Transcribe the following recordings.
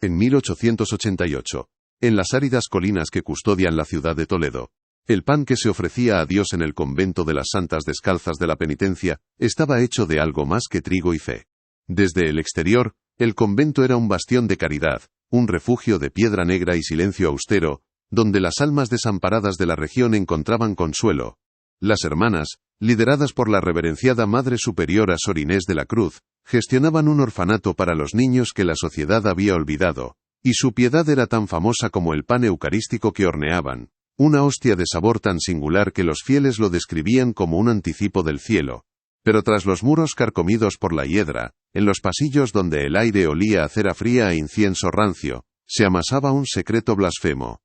En 1888, en las áridas colinas que custodian la ciudad de Toledo, el pan que se ofrecía a Dios en el convento de las Santas Descalzas de la Penitencia estaba hecho de algo más que trigo y fe. Desde el exterior, el convento era un bastión de caridad, un refugio de piedra negra y silencio austero, donde las almas desamparadas de la región encontraban consuelo. Las hermanas, lideradas por la reverenciada Madre Superiora Sor Inés de la Cruz, gestionaban un orfanato para los niños que la sociedad había olvidado, y su piedad era tan famosa como el pan eucarístico que horneaban, una hostia de sabor tan singular que los fieles lo describían como un anticipo del cielo. Pero tras los muros carcomidos por la hiedra, en los pasillos donde el aire olía a cera fría e incienso rancio, se amasaba un secreto blasfemo.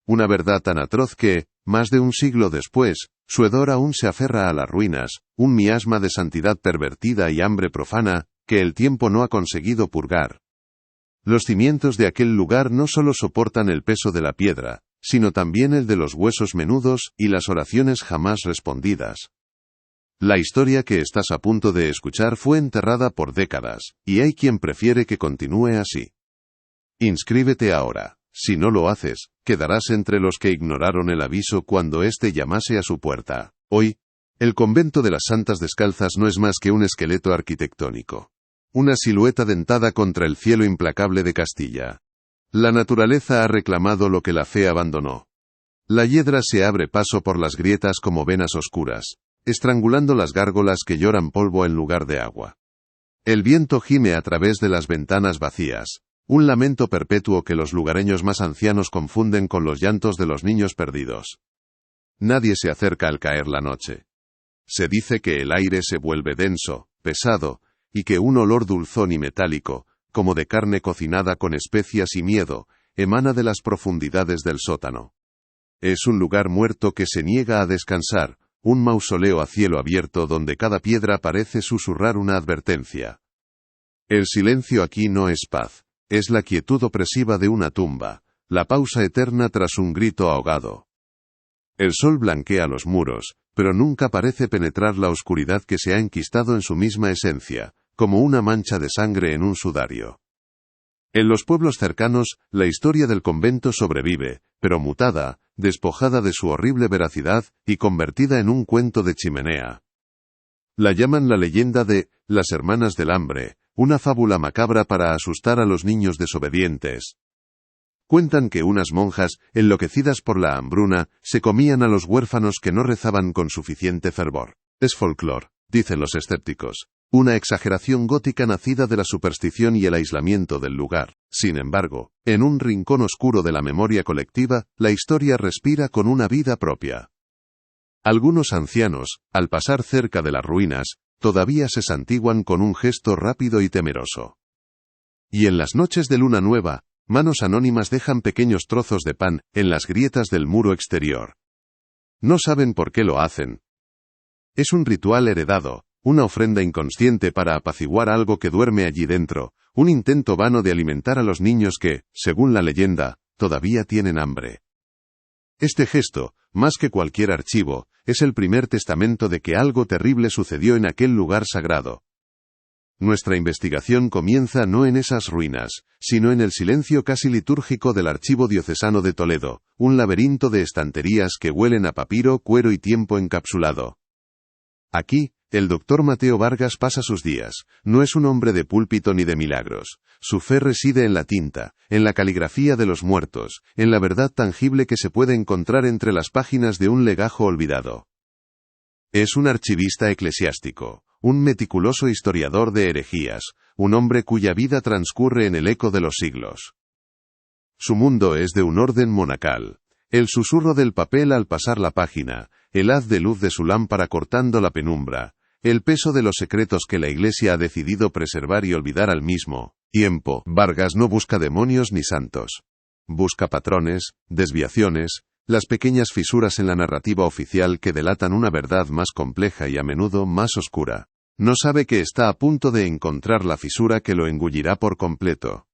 Una verdad tan atroz que, más de un siglo después, su hedor aún se aferra a las ruinas, un miasma de santidad pervertida y hambre profana, que el tiempo no ha conseguido purgar. Los cimientos de aquel lugar no solo soportan el peso de la piedra, sino también el de los huesos menudos y las oraciones jamás respondidas. La historia que estás a punto de escuchar fue enterrada por décadas, y hay quien prefiere que continúe así. Inscríbete ahora. Si no lo haces, quedarás entre los que ignoraron el aviso cuando éste llamase a su puerta. Hoy, el convento de las Santas Descalzas no es más que un esqueleto arquitectónico. Una silueta dentada contra el cielo implacable de Castilla. La naturaleza ha reclamado lo que la fe abandonó. La hiedra se abre paso por las grietas como venas oscuras, estrangulando las gárgolas que lloran polvo en lugar de agua. El viento gime a través de las ventanas vacías. Un lamento perpetuo que los lugareños más ancianos confunden con los llantos de los niños perdidos. Nadie se acerca al caer la noche. Se dice que el aire se vuelve denso, pesado, y que un olor dulzón y metálico, como de carne cocinada con especias y miedo, emana de las profundidades del sótano. Es un lugar muerto que se niega a descansar, un mausoleo a cielo abierto donde cada piedra parece susurrar una advertencia. El silencio aquí no es paz. Es la quietud opresiva de una tumba, la pausa eterna tras un grito ahogado. El sol blanquea los muros, pero nunca parece penetrar la oscuridad que se ha enquistado en su misma esencia, como una mancha de sangre en un sudario. En los pueblos cercanos, la historia del convento sobrevive, pero mutada, despojada de su horrible veracidad y convertida en un cuento de chimenea. La llaman la leyenda de las Hermanas del Hambre, una fábula macabra para asustar a los niños desobedientes. Cuentan que unas monjas, enloquecidas por la hambruna, se comían a los huérfanos que no rezaban con suficiente fervor. Es folclore, dicen los escépticos, una exageración gótica nacida de la superstición y el aislamiento del lugar. Sin embargo, en un rincón oscuro de la memoria colectiva, la historia respira con una vida propia. Algunos ancianos, al pasar cerca de las ruinas, todavía se santiguan con un gesto rápido y temeroso. Y en las noches de luna nueva, manos anónimas dejan pequeños trozos de pan en las grietas del muro exterior. No saben por qué lo hacen. Es un ritual heredado, una ofrenda inconsciente para apaciguar algo que duerme allí dentro, un intento vano de alimentar a los niños que, según la leyenda, todavía tienen hambre. Este gesto, más que cualquier archivo, es el primer testamento de que algo terrible sucedió en aquel lugar sagrado. Nuestra investigación comienza no en esas ruinas, sino en el silencio casi litúrgico del Archivo Diocesano de Toledo, un laberinto de estanterías que huelen a papiro, cuero y tiempo encapsulado. Aquí, el doctor Mateo Vargas pasa sus días. No es un hombre de púlpito ni de milagros. Su fe reside en la tinta, en la caligrafía de los muertos, en la verdad tangible que se puede encontrar entre las páginas de un legajo olvidado. Es un archivista eclesiástico, un meticuloso historiador de herejías, un hombre cuya vida transcurre en el eco de los siglos. Su mundo es de un orden monacal. El susurro del papel al pasar la página, el haz de luz de su lámpara cortando la penumbra, el peso de los secretos que la Iglesia ha decidido preservar y olvidar al mismo tiempo. Vargas no busca demonios ni santos. Busca patrones, desviaciones, las pequeñas fisuras en la narrativa oficial que delatan una verdad más compleja y a menudo más oscura. No sabe que está a punto de encontrar la fisura que lo engullirá por completo.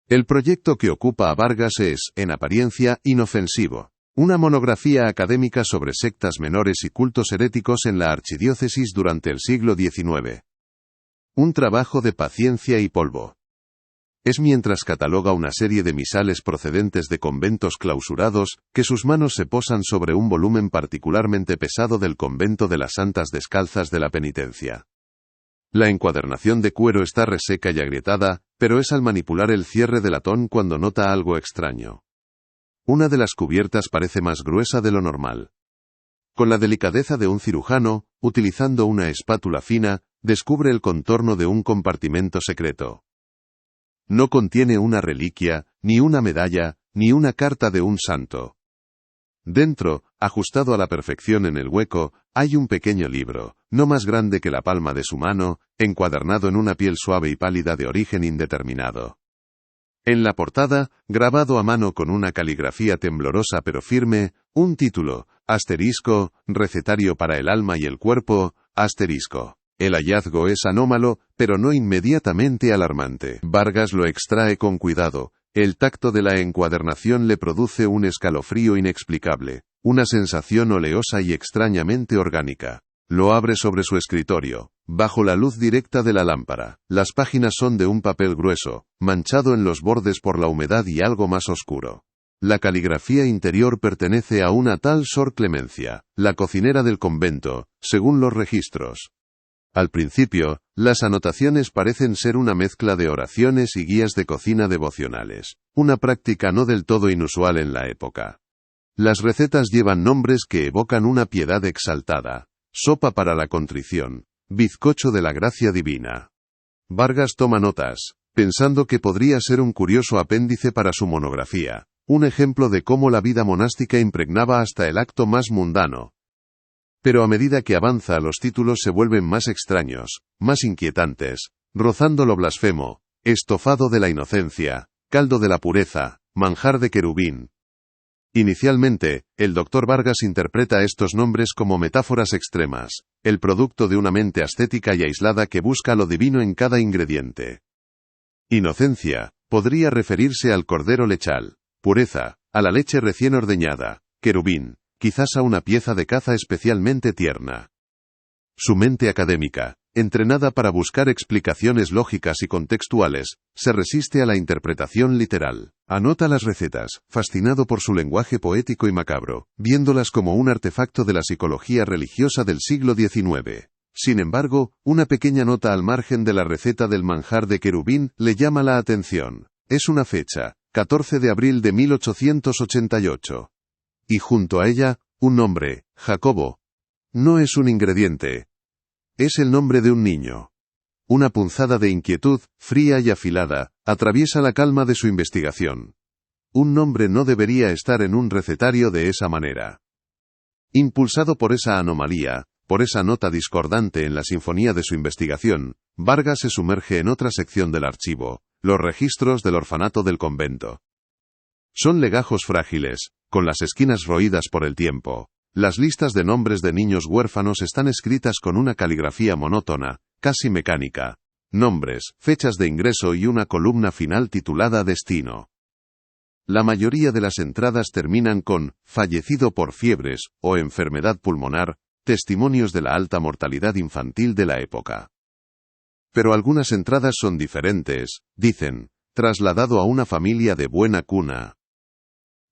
El proyecto que ocupa a Vargas es, en apariencia, inofensivo. Una monografía académica sobre sectas menores y cultos heréticos en la archidiócesis durante el siglo XIX. Un trabajo de paciencia y polvo. Es mientras cataloga una serie de misales procedentes de conventos clausurados, que sus manos se posan sobre un volumen particularmente pesado del convento de las Santas Descalzas de la Penitencia. La encuadernación de cuero está reseca y agrietada, pero es al manipular el cierre de latón cuando nota algo extraño. Una de las cubiertas parece más gruesa de lo normal. Con la delicadeza de un cirujano, utilizando una espátula fina, descubre el contorno de un compartimento secreto. No contiene una reliquia, ni una medalla, ni una carta de un santo. Dentro, ajustado a la perfección en el hueco, hay un pequeño libro, no más grande que la palma de su mano, encuadernado en una piel suave y pálida de origen indeterminado. En la portada, grabado a mano con una caligrafía temblorosa pero firme, un título, asterisco, recetario para el alma y el cuerpo, asterisco. El hallazgo es anómalo, pero no inmediatamente alarmante. Vargas lo extrae con cuidado. El tacto de la encuadernación le produce un escalofrío inexplicable, una sensación oleosa y extrañamente orgánica. Lo abre sobre su escritorio, bajo la luz directa de la lámpara. Las páginas son de un papel grueso, manchado en los bordes por la humedad y algo más oscuro. La caligrafía interior pertenece a una tal Sor Clemencia, la cocinera del convento, según los registros. Al principio, las anotaciones parecen ser una mezcla de oraciones y guías de cocina devocionales, una práctica no del todo inusual en la época. Las recetas llevan nombres que evocan una piedad exaltada: sopa para la contrición, bizcocho de la gracia divina. Vargas toma notas, pensando que podría ser un curioso apéndice para su monografía, un ejemplo de cómo la vida monástica impregnaba hasta el acto más mundano. Pero a medida que avanza, los títulos se vuelven más extraños, más inquietantes, rozando lo blasfemo: estofado de la inocencia, caldo de la pureza, manjar de querubín. Inicialmente, el Dr. Vargas interpreta estos nombres como metáforas extremas, el producto de una mente ascética y aislada que busca lo divino en cada ingrediente. Inocencia podría referirse al cordero lechal, pureza, a la leche recién ordeñada, querubín, quizás a una pieza de caza especialmente tierna. Su mente académica, entrenada para buscar explicaciones lógicas y contextuales, se resiste a la interpretación literal. Anota las recetas, fascinado por su lenguaje poético y macabro, viéndolas como un artefacto de la psicología religiosa del siglo XIX. Sin embargo, una pequeña nota al margen de la receta del manjar de querubín le llama la atención. Es una fecha, 14 de abril de 1888. Y junto a ella, un nombre, Jacobo. No es un ingrediente. Es el nombre de un niño. Una punzada de inquietud, fría y afilada, atraviesa la calma de su investigación. Un nombre no debería estar en un recetario de esa manera. Impulsado por esa anomalía, por esa nota discordante en la sinfonía de su investigación, Vargas se sumerge en otra sección del archivo, los registros del orfanato del convento. Son legajos frágiles, con las esquinas roídas por el tiempo. Las listas de nombres de niños huérfanos están escritas con una caligrafía monótona, casi mecánica. Nombres, fechas de ingreso y una columna final titulada Destino. La mayoría de las entradas terminan con fallecido por fiebres o enfermedad pulmonar, testimonios de la alta mortalidad infantil de la época. Pero algunas entradas son diferentes, dicen, trasladado a una familia de buena cuna.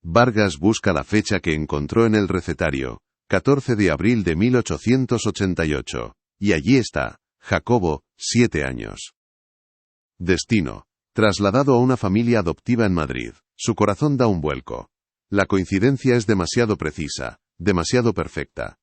Vargas busca la fecha que encontró en el recetario, 14 de abril de 1888, y allí está, Jacobo, 7 años. Destino, trasladado a una familia adoptiva en Madrid. Su corazón da un vuelco. La coincidencia es demasiado precisa, demasiado perfecta.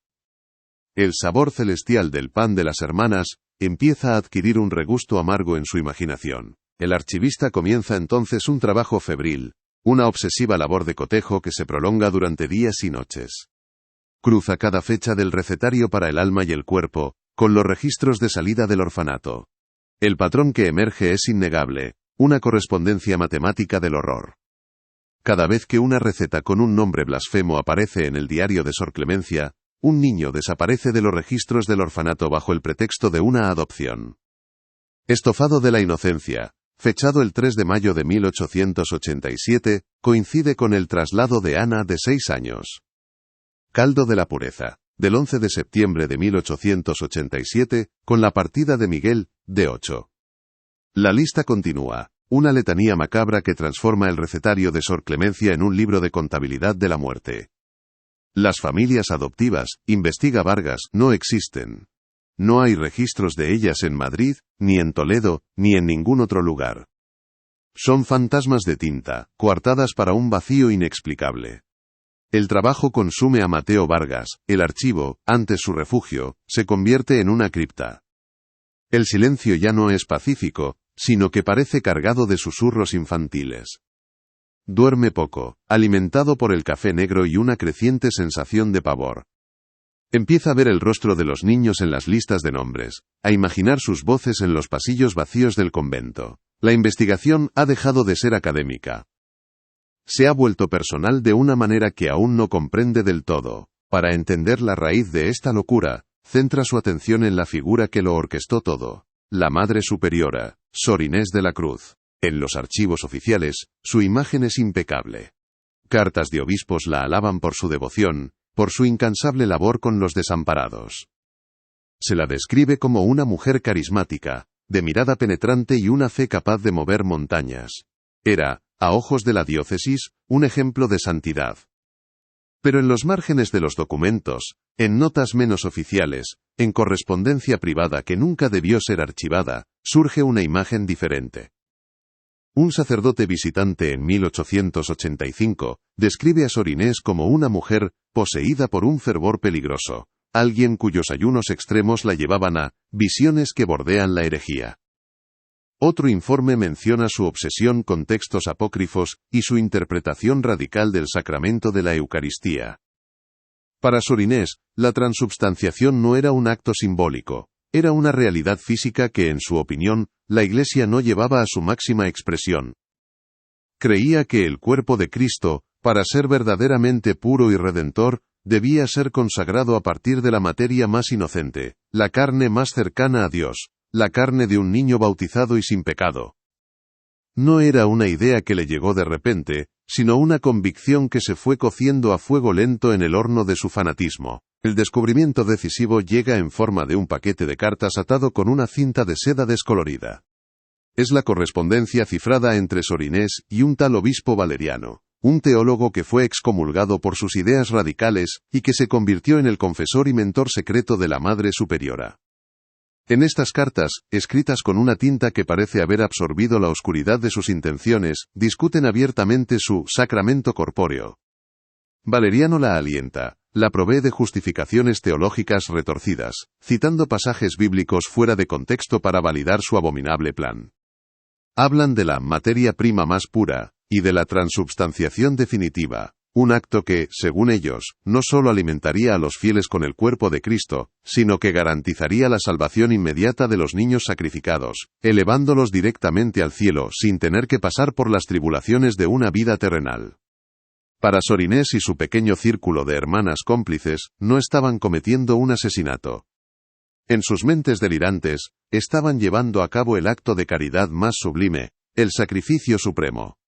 El sabor celestial del pan de las hermanas empieza a adquirir un regusto amargo en su imaginación. El archivista comienza entonces un trabajo febril, una obsesiva labor de cotejo que se prolonga durante días y noches. Cruza cada fecha del recetario para el alma y el cuerpo, con los registros de salida del orfanato. El patrón que emerge es innegable, una correspondencia matemática del horror. Cada vez que una receta con un nombre blasfemo aparece en el diario de Sor Clemencia, un niño desaparece de los registros del orfanato bajo el pretexto de una adopción. Estofado de la inocencia, fechado el 3 de mayo de 1887, coincide con el traslado de Ana de 6 años. Caldo de la pureza, del 11 de septiembre de 1887, con la partida de Miguel, de 8. La lista continúa. una letanía macabra que transforma el recetario de Sor Clemencia en un libro de contabilidad de la muerte. Las familias adoptivas, investiga Vargas, no existen. No hay registros de ellas en Madrid, ni en Toledo, ni en ningún otro lugar. Son fantasmas de tinta, coartadas para un vacío inexplicable. El trabajo consume a Mateo Vargas, el archivo, antes su refugio, se convierte en una cripta. El silencio ya no es pacífico, sino que parece cargado de susurros infantiles. Duerme poco, alimentado por el café negro y una creciente sensación de pavor. Empieza a ver el rostro de los niños en las listas de nombres, a imaginar sus voces en los pasillos vacíos del convento. La investigación ha dejado de ser académica. Se ha vuelto personal de una manera que aún no comprende del todo. Para entender la raíz de esta locura, centra su atención en la figura que lo orquestó todo, la Madre Superiora, Sor Inés de la Cruz. En los archivos oficiales, su imagen es impecable. Cartas de obispos la alaban por su devoción, por su incansable labor con los desamparados. Se la describe como una mujer carismática, de mirada penetrante y una fe capaz de mover montañas. Era, a ojos de la diócesis, un ejemplo de santidad. Pero en los márgenes de los documentos, en notas menos oficiales, en correspondencia privada que nunca debió ser archivada, surge una imagen diferente. Un sacerdote visitante en 1885 describe a Sor Inés como una mujer poseída por un fervor peligroso, alguien cuyos ayunos extremos la llevaban a visiones que bordean la herejía. Otro informe menciona su obsesión con textos apócrifos y su interpretación radical del sacramento de la Eucaristía. Para Sor Inés, la transubstanciación no era un acto simbólico, era una realidad física que, en su opinión, la Iglesia no llevaba a su máxima expresión. Creía que el cuerpo de Cristo, para ser verdaderamente puro y redentor, debía ser consagrado a partir de la materia más inocente, la carne más cercana a Dios, la carne de un niño bautizado y sin pecado. No era una idea que le llegó de repente, sino una convicción que se fue cociendo a fuego lento en el horno de su fanatismo. El descubrimiento decisivo llega en forma de un paquete de cartas atado con una cinta de seda descolorida. Es la correspondencia cifrada entre Sor Inés y un tal obispo Valeriano, un teólogo que fue excomulgado por sus ideas radicales y que se convirtió en el confesor y mentor secreto de la Madre Superiora. En estas cartas, escritas con una tinta que parece haber absorbido la oscuridad de sus intenciones, discuten abiertamente su sacramento corpóreo. Valeriano la alienta, la provee de justificaciones teológicas retorcidas, citando pasajes bíblicos fuera de contexto para validar su abominable plan. Hablan de la materia prima más pura, y de la transubstanciación definitiva, un acto que, según ellos, no solo alimentaría a los fieles con el cuerpo de Cristo, sino que garantizaría la salvación inmediata de los niños sacrificados, elevándolos directamente al cielo sin tener que pasar por las tribulaciones de una vida terrenal. Para Sor Inés y su pequeño círculo de hermanas cómplices, no estaban cometiendo un asesinato. En sus mentes delirantes, estaban llevando a cabo el acto de caridad más sublime, el sacrificio supremo.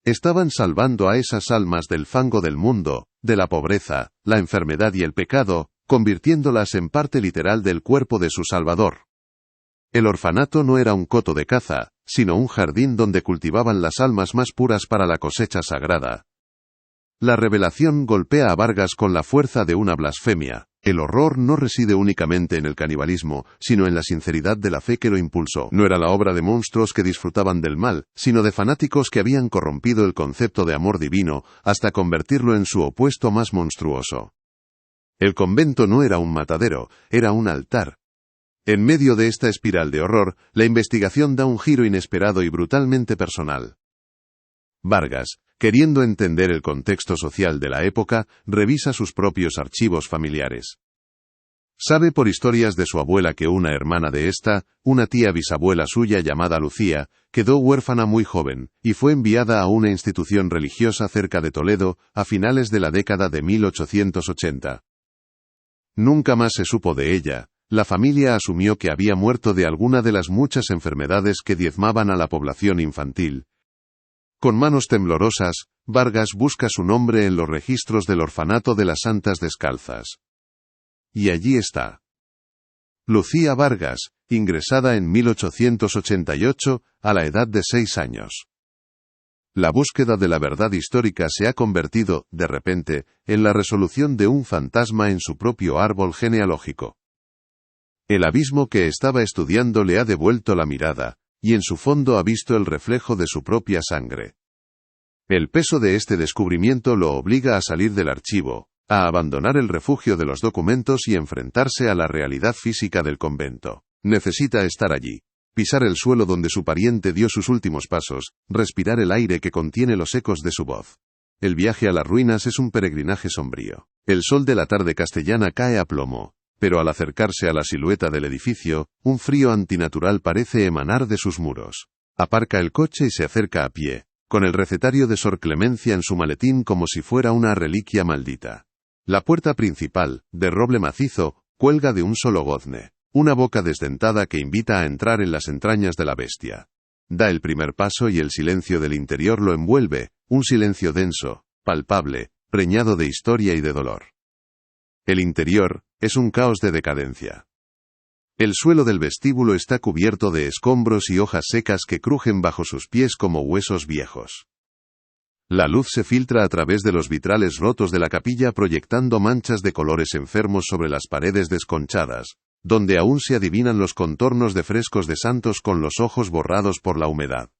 Estaban salvando a esas almas del fango del mundo, de la pobreza, la enfermedad y el pecado, convirtiéndolas en parte literal del cuerpo de su Salvador. El orfanato no era un coto de caza, sino un jardín donde cultivaban las almas más puras para la cosecha sagrada. La revelación golpea a Vargas con la fuerza de una blasfemia. El horror no reside únicamente en el canibalismo, sino en la sinceridad de la fe que lo impulsó. No era la obra de monstruos que disfrutaban del mal, sino de fanáticos que habían corrompido el concepto de amor divino, hasta convertirlo en su opuesto más monstruoso. El convento no era un matadero, era un altar. En medio de esta espiral de horror, la investigación da un giro inesperado y brutalmente personal. Vargas, queriendo entender el contexto social de la época, revisa sus propios archivos familiares. Sabe por historias de su abuela que una hermana de esta, una tía bisabuela suya llamada Lucía, quedó huérfana muy joven, y fue enviada a una institución religiosa cerca de Toledo, a finales de la década de 1880. Nunca más se supo de ella. La familia asumió que había muerto de alguna de las muchas enfermedades que diezmaban a la población infantil. Con manos temblorosas, Vargas busca su nombre en los registros del orfanato de las Santas Descalzas. Y allí está. Lucía Vargas, ingresada en 1888, a la edad de 6 años. La búsqueda de la verdad histórica se ha convertido, de repente, en la resolución de un fantasma en su propio árbol genealógico. El abismo que estaba estudiando le ha devuelto la mirada, y en su fondo ha visto el reflejo de su propia sangre. El peso de este descubrimiento lo obliga a salir del archivo, a abandonar el refugio de los documentos y enfrentarse a la realidad física del convento. Necesita estar allí, pisar el suelo donde su pariente dio sus últimos pasos, respirar el aire que contiene los ecos de su voz. El viaje a las ruinas es un peregrinaje sombrío. El sol de la tarde castellana cae a plomo, pero al acercarse a la silueta del edificio, un frío antinatural parece emanar de sus muros. Aparca el coche y se acerca a pie, con el recetario de Sor Clemencia en su maletín como si fuera una reliquia maldita. La puerta principal, de roble macizo, cuelga de un solo gozne, una boca desdentada que invita a entrar en las entrañas de la bestia. Da el primer paso y el silencio del interior lo envuelve, un silencio denso, palpable, preñado de historia y de dolor. El interior es un caos de decadencia. El suelo del vestíbulo está cubierto de escombros y hojas secas que crujen bajo sus pies como huesos viejos. La luz se filtra a través de los vitrales rotos de la capilla proyectando manchas de colores enfermos sobre las paredes desconchadas, donde aún se adivinan los contornos de frescos de santos con los ojos borrados por la humedad.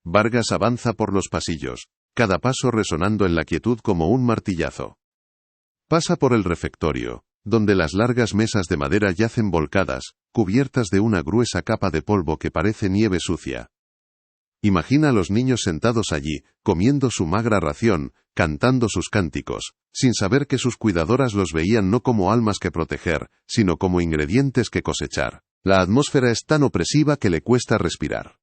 Vargas avanza por los pasillos, cada paso resonando en la quietud como un martillazo. Pasa por el refectorio, donde las largas mesas de madera yacen volcadas, cubiertas de una gruesa capa de polvo que parece nieve sucia. Imagina a los niños sentados allí, comiendo su magra ración, cantando sus cánticos, sin saber que sus cuidadoras los veían no como almas que proteger, sino como ingredientes que cosechar. La atmósfera es tan opresiva que le cuesta respirar.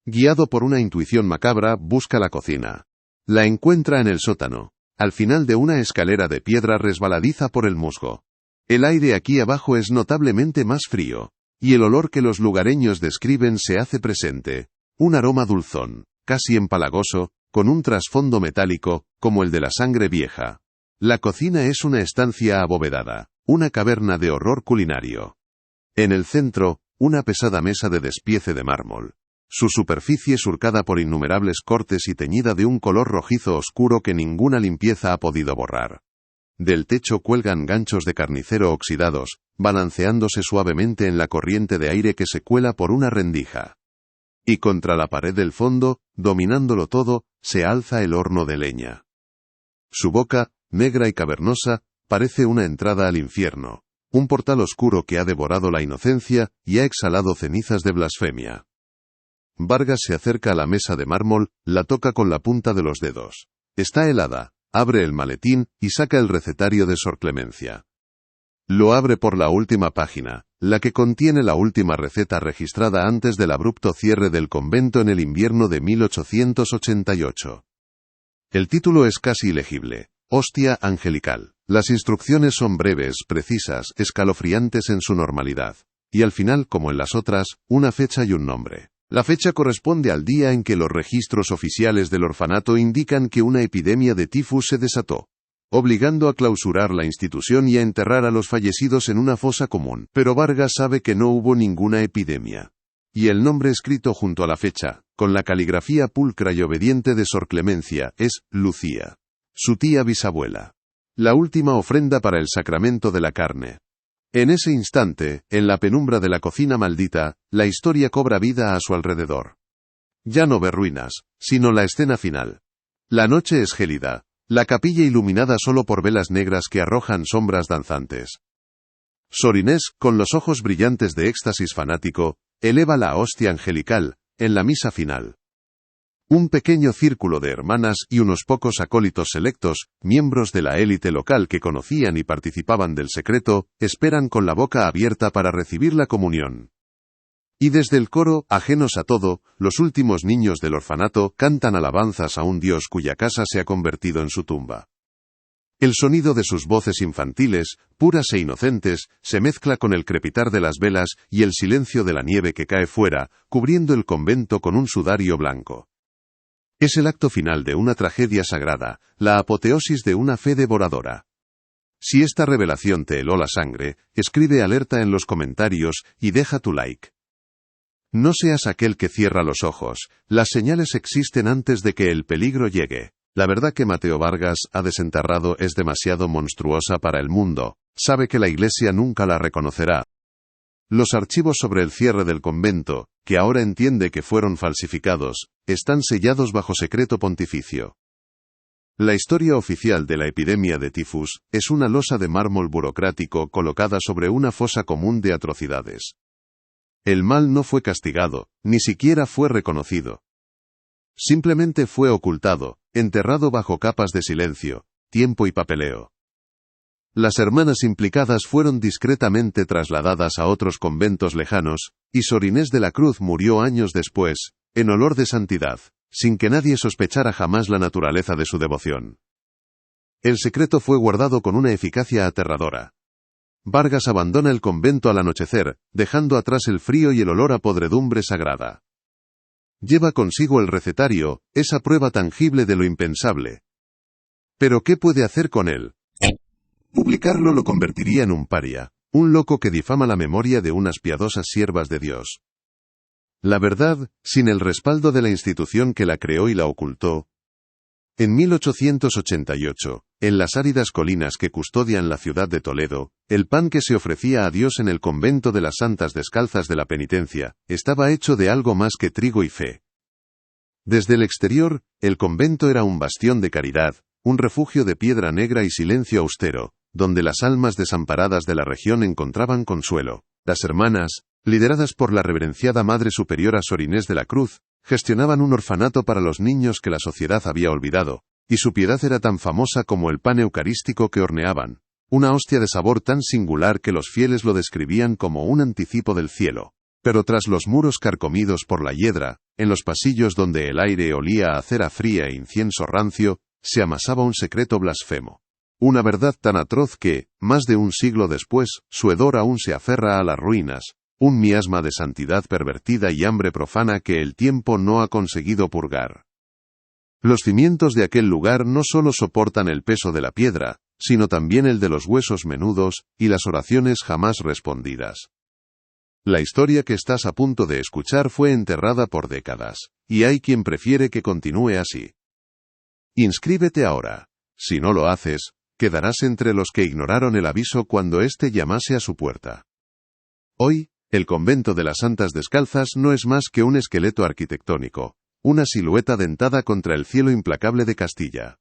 Guiado por una intuición macabra, busca la cocina. La encuentra en el sótano, al final de una escalera de piedra resbaladiza por el musgo. El aire aquí abajo es notablemente más frío, y el olor que los lugareños describen se hace presente. Un aroma dulzón, casi empalagoso, con un trasfondo metálico, como el de la sangre vieja. La cocina es una estancia abovedada, una caverna de horror culinario. En el centro, una pesada mesa de despiece de mármol. Su superficie surcada por innumerables cortes y teñida de un color rojizo oscuro que ninguna limpieza ha podido borrar. Del techo cuelgan ganchos de carnicero oxidados, balanceándose suavemente en la corriente de aire que se cuela por una rendija. Y contra la pared del fondo, dominándolo todo, se alza el horno de leña. Su boca, negra y cavernosa, parece una entrada al infierno, un portal oscuro que ha devorado la inocencia y ha exhalado cenizas de blasfemia. Vargas se acerca a la mesa de mármol, la toca con la punta de los dedos. Está helada, abre el maletín y saca el recetario de Sor Clemencia. Lo abre por la última página, la que contiene la última receta registrada antes del abrupto cierre del convento en el invierno de 1888. El título es casi ilegible: Hostia angelical. Las instrucciones son breves, precisas, escalofriantes en su normalidad. Y al final, como en las otras, una fecha y un nombre. La fecha corresponde al día en que los registros oficiales del orfanato indican que una epidemia de tifus se desató, obligando a clausurar la institución y a enterrar a los fallecidos en una fosa común. Pero Vargas sabe que no hubo ninguna epidemia. Y el nombre escrito junto a la fecha, con la caligrafía pulcra y obediente de Sor Clemencia, es Lucía, su tía bisabuela. La última ofrenda para el sacramento de la carne. En ese instante, en la penumbra de la cocina maldita, la historia cobra vida a su alrededor. Ya no ve ruinas, sino la escena final. La noche es gélida, la capilla iluminada solo por velas negras que arrojan sombras danzantes. Sor Inés, con los ojos brillantes de éxtasis fanático, eleva la hostia angelical, en la misa final. Un pequeño círculo de hermanas y unos pocos acólitos selectos, miembros de la élite local que conocían y participaban del secreto, esperan con la boca abierta para recibir la comunión. Y desde el coro, ajenos a todo, los últimos niños del orfanato cantan alabanzas a un Dios cuya casa se ha convertido en su tumba. El sonido de sus voces infantiles, puras e inocentes, se mezcla con el crepitar de las velas y el silencio de la nieve que cae fuera, cubriendo el convento con un sudario blanco. Es el acto final de una tragedia sagrada, la apoteosis de una fe devoradora. Si esta revelación te heló la sangre, escribe alerta en los comentarios y deja tu like. No seas aquel que cierra los ojos, las señales existen antes de que el peligro llegue. La verdad que Mateo Vargas ha desenterrado es demasiado monstruosa para el mundo, sabe que la Iglesia nunca la reconocerá. Los archivos sobre el cierre del convento, que ahora entiende que fueron falsificados, están sellados bajo secreto pontificio. La historia oficial de la epidemia de tifus es una losa de mármol burocrático colocada sobre una fosa común de atrocidades. El mal no fue castigado, ni siquiera fue reconocido. Simplemente fue ocultado, enterrado bajo capas de silencio, tiempo y papeleo. Las hermanas implicadas fueron discretamente trasladadas a otros conventos lejanos, y Sor Inés de la Cruz murió años después, en olor de santidad, sin que nadie sospechara jamás la naturaleza de su devoción. El secreto fue guardado con una eficacia aterradora. Vargas abandona el convento al anochecer, dejando atrás el frío y el olor a podredumbre sagrada. Lleva consigo el recetario, esa prueba tangible de lo impensable. ¿Pero qué puede hacer con él? Publicarlo lo convertiría en un paria, un loco que difama la memoria de unas piadosas siervas de Dios. La verdad, sin el respaldo de la institución que la creó y la ocultó. En 1888, en las áridas colinas que custodian la ciudad de Toledo, el pan que se ofrecía a Dios en el convento de las Santas Descalzas de la Penitencia, estaba hecho de algo más que trigo y fe. Desde el exterior, el convento era un bastión de caridad, un refugio de piedra negra y silencio austero, donde las almas desamparadas de la región encontraban consuelo. Las hermanas, lideradas por la reverenciada Madre Superiora Sor Inés de la Cruz, gestionaban un orfanato para los niños que la sociedad había olvidado, y su piedad era tan famosa como el pan eucarístico que horneaban, una hostia de sabor tan singular que los fieles lo describían como un anticipo del cielo. Pero tras los muros carcomidos por la hiedra, en los pasillos donde el aire olía a cera fría e incienso rancio, se amasaba un secreto blasfemo. Una verdad tan atroz que, más de un siglo después, su hedor aún se aferra a las ruinas, un miasma de santidad pervertida y hambre profana que el tiempo no ha conseguido purgar. Los cimientos de aquel lugar no solo soportan el peso de la piedra, sino también el de los huesos menudos, y las oraciones jamás respondidas. La historia que estás a punto de escuchar fue enterrada por décadas, y hay quien prefiere que continúe así. Inscríbete ahora. Si no lo haces, quedarás entre los que ignoraron el aviso cuando éste llamase a su puerta. Hoy, el convento de las Santas Descalzas no es más que un esqueleto arquitectónico, una silueta dentada contra el cielo implacable de Castilla.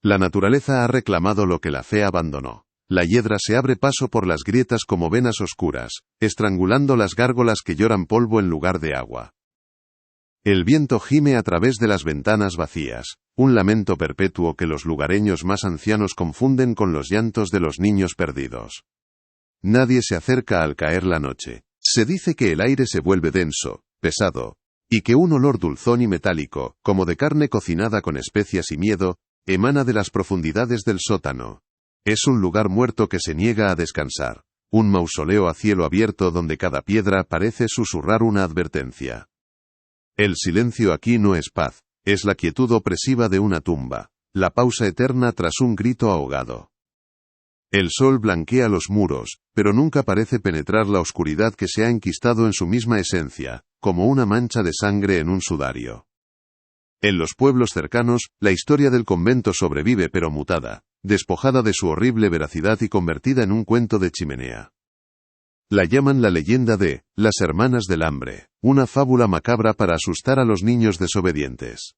La naturaleza ha reclamado lo que la fe abandonó. La hiedra se abre paso por las grietas como venas oscuras, estrangulando las gárgolas que lloran polvo en lugar de agua. El viento gime a través de las ventanas vacías, un lamento perpetuo que los lugareños más ancianos confunden con los llantos de los niños perdidos. Nadie se acerca al caer la noche. Se dice que el aire se vuelve denso, pesado, y que un olor dulzón y metálico, como de carne cocinada con especias y miedo, emana de las profundidades del sótano. Es un lugar muerto que se niega a descansar, un mausoleo a cielo abierto donde cada piedra parece susurrar una advertencia. El silencio aquí no es paz, es la quietud opresiva de una tumba, la pausa eterna tras un grito ahogado. El sol blanquea los muros, pero nunca parece penetrar la oscuridad que se ha enquistado en su misma esencia, como una mancha de sangre en un sudario. En los pueblos cercanos, la historia del convento sobrevive pero mutada, despojada de su horrible veracidad y convertida en un cuento de chimenea. La llaman la leyenda de las Hermanas del Hambre, una fábula macabra para asustar a los niños desobedientes.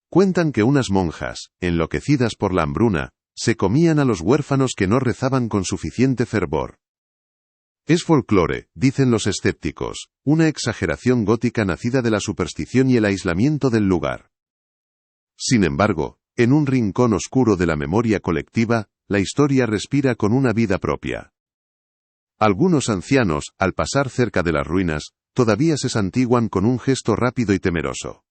Cuentan que unas monjas, enloquecidas por la hambruna, se comían a los huérfanos que no rezaban con suficiente fervor. Es folclore, dicen los escépticos, una exageración gótica nacida de la superstición y el aislamiento del lugar. Sin embargo, en un rincón oscuro de la memoria colectiva, la historia respira con una vida propia. Algunos ancianos, al pasar cerca de las ruinas, todavía se santiguan con un gesto rápido y temeroso.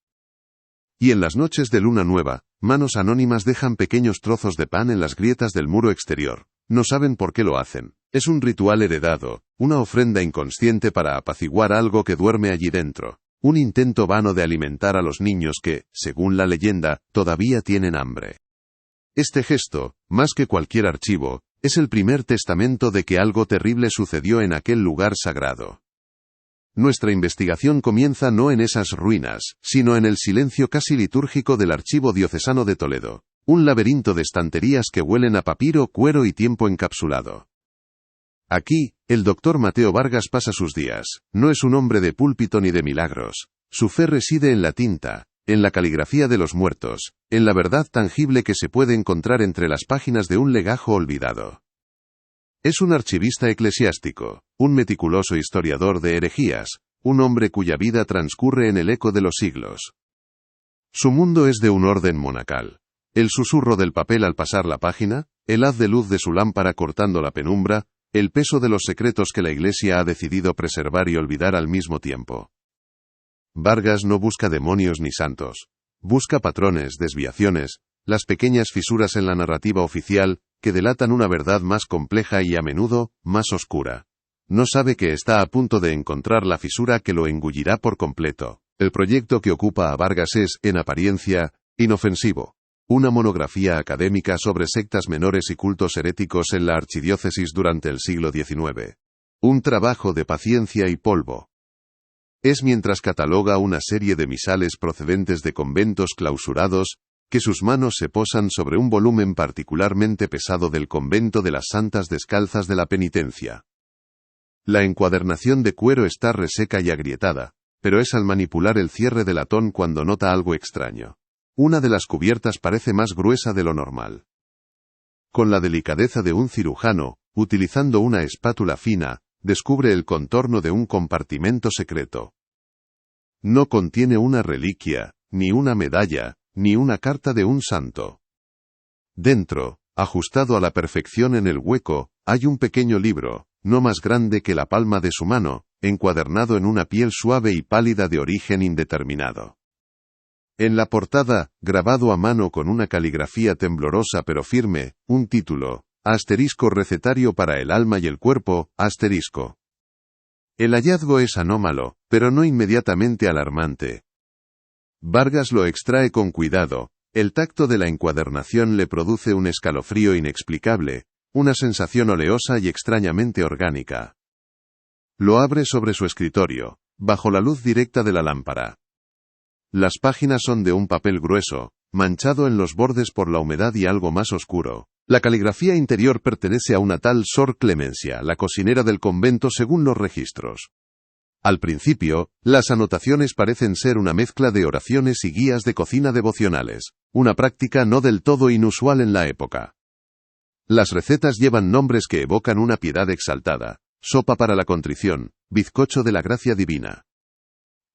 Y en las noches de luna nueva, manos anónimas dejan pequeños trozos de pan en las grietas del muro exterior. No saben por qué lo hacen. Es un ritual heredado, una ofrenda inconsciente para apaciguar algo que duerme allí dentro. Un intento vano de alimentar a los niños que, según la leyenda, todavía tienen hambre. Este gesto, más que cualquier archivo, es el primer testamento de que algo terrible sucedió en aquel lugar sagrado. Nuestra investigación comienza no en esas ruinas, sino en el silencio casi litúrgico del Archivo Diocesano de Toledo, un laberinto de estanterías que huelen a papiro, cuero y tiempo encapsulado. Aquí, el doctor Mateo Vargas pasa sus días. No es un hombre de púlpito ni de milagros. Su fe reside en la tinta, en la caligrafía de los muertos, en la verdad tangible que se puede encontrar entre las páginas de un legajo olvidado. Es un archivista eclesiástico, un meticuloso historiador de herejías, un hombre cuya vida transcurre en el eco de los siglos. Su mundo es de un orden monacal. El susurro del papel al pasar la página, el haz de luz de su lámpara cortando la penumbra, el peso de los secretos que la Iglesia ha decidido preservar y olvidar al mismo tiempo. Vargas no busca demonios ni santos. Busca patrones, desviaciones, las pequeñas fisuras en la narrativa oficial, que delatan una verdad más compleja y a menudo, más oscura. No sabe que está a punto de encontrar la fisura que lo engullirá por completo. El proyecto que ocupa a Vargas es, en apariencia, inofensivo. Una monografía académica sobre sectas menores y cultos heréticos en la archidiócesis durante el siglo XIX. Un trabajo de paciencia y polvo. Es mientras cataloga una serie de misales procedentes de conventos clausurados, que sus manos se posan sobre un volumen particularmente pesado del convento de las Santas Descalzas de la Penitencia. La encuadernación de cuero está reseca y agrietada, pero es al manipular el cierre de latón cuando nota algo extraño. Una de las cubiertas parece más gruesa de lo normal. Con la delicadeza de un cirujano, utilizando una espátula fina, descubre el contorno de un compartimento secreto. No contiene una reliquia, ni una medalla, ni una carta de un santo. Dentro, ajustado a la perfección en el hueco, hay un pequeño libro, no más grande que la palma de su mano, encuadernado en una piel suave y pálida de origen indeterminado. En la portada, grabado a mano con una caligrafía temblorosa pero firme, un título, asterisco recetario para el alma y el cuerpo, asterisco. El hallazgo es anómalo, pero no inmediatamente alarmante. Vargas lo extrae con cuidado, el tacto de la encuadernación le produce un escalofrío inexplicable, una sensación oleosa y extrañamente orgánica. Lo abre sobre su escritorio, bajo la luz directa de la lámpara. Las páginas son de un papel grueso, manchado en los bordes por la humedad y algo más oscuro. La caligrafía interior pertenece a una tal Sor Clemencia, la cocinera del convento según los registros. Al principio, las anotaciones parecen ser una mezcla de oraciones y guías de cocina devocionales, una práctica no del todo inusual en la época. Las recetas llevan nombres que evocan una piedad exaltada: sopa para la contrición, bizcocho de la gracia divina.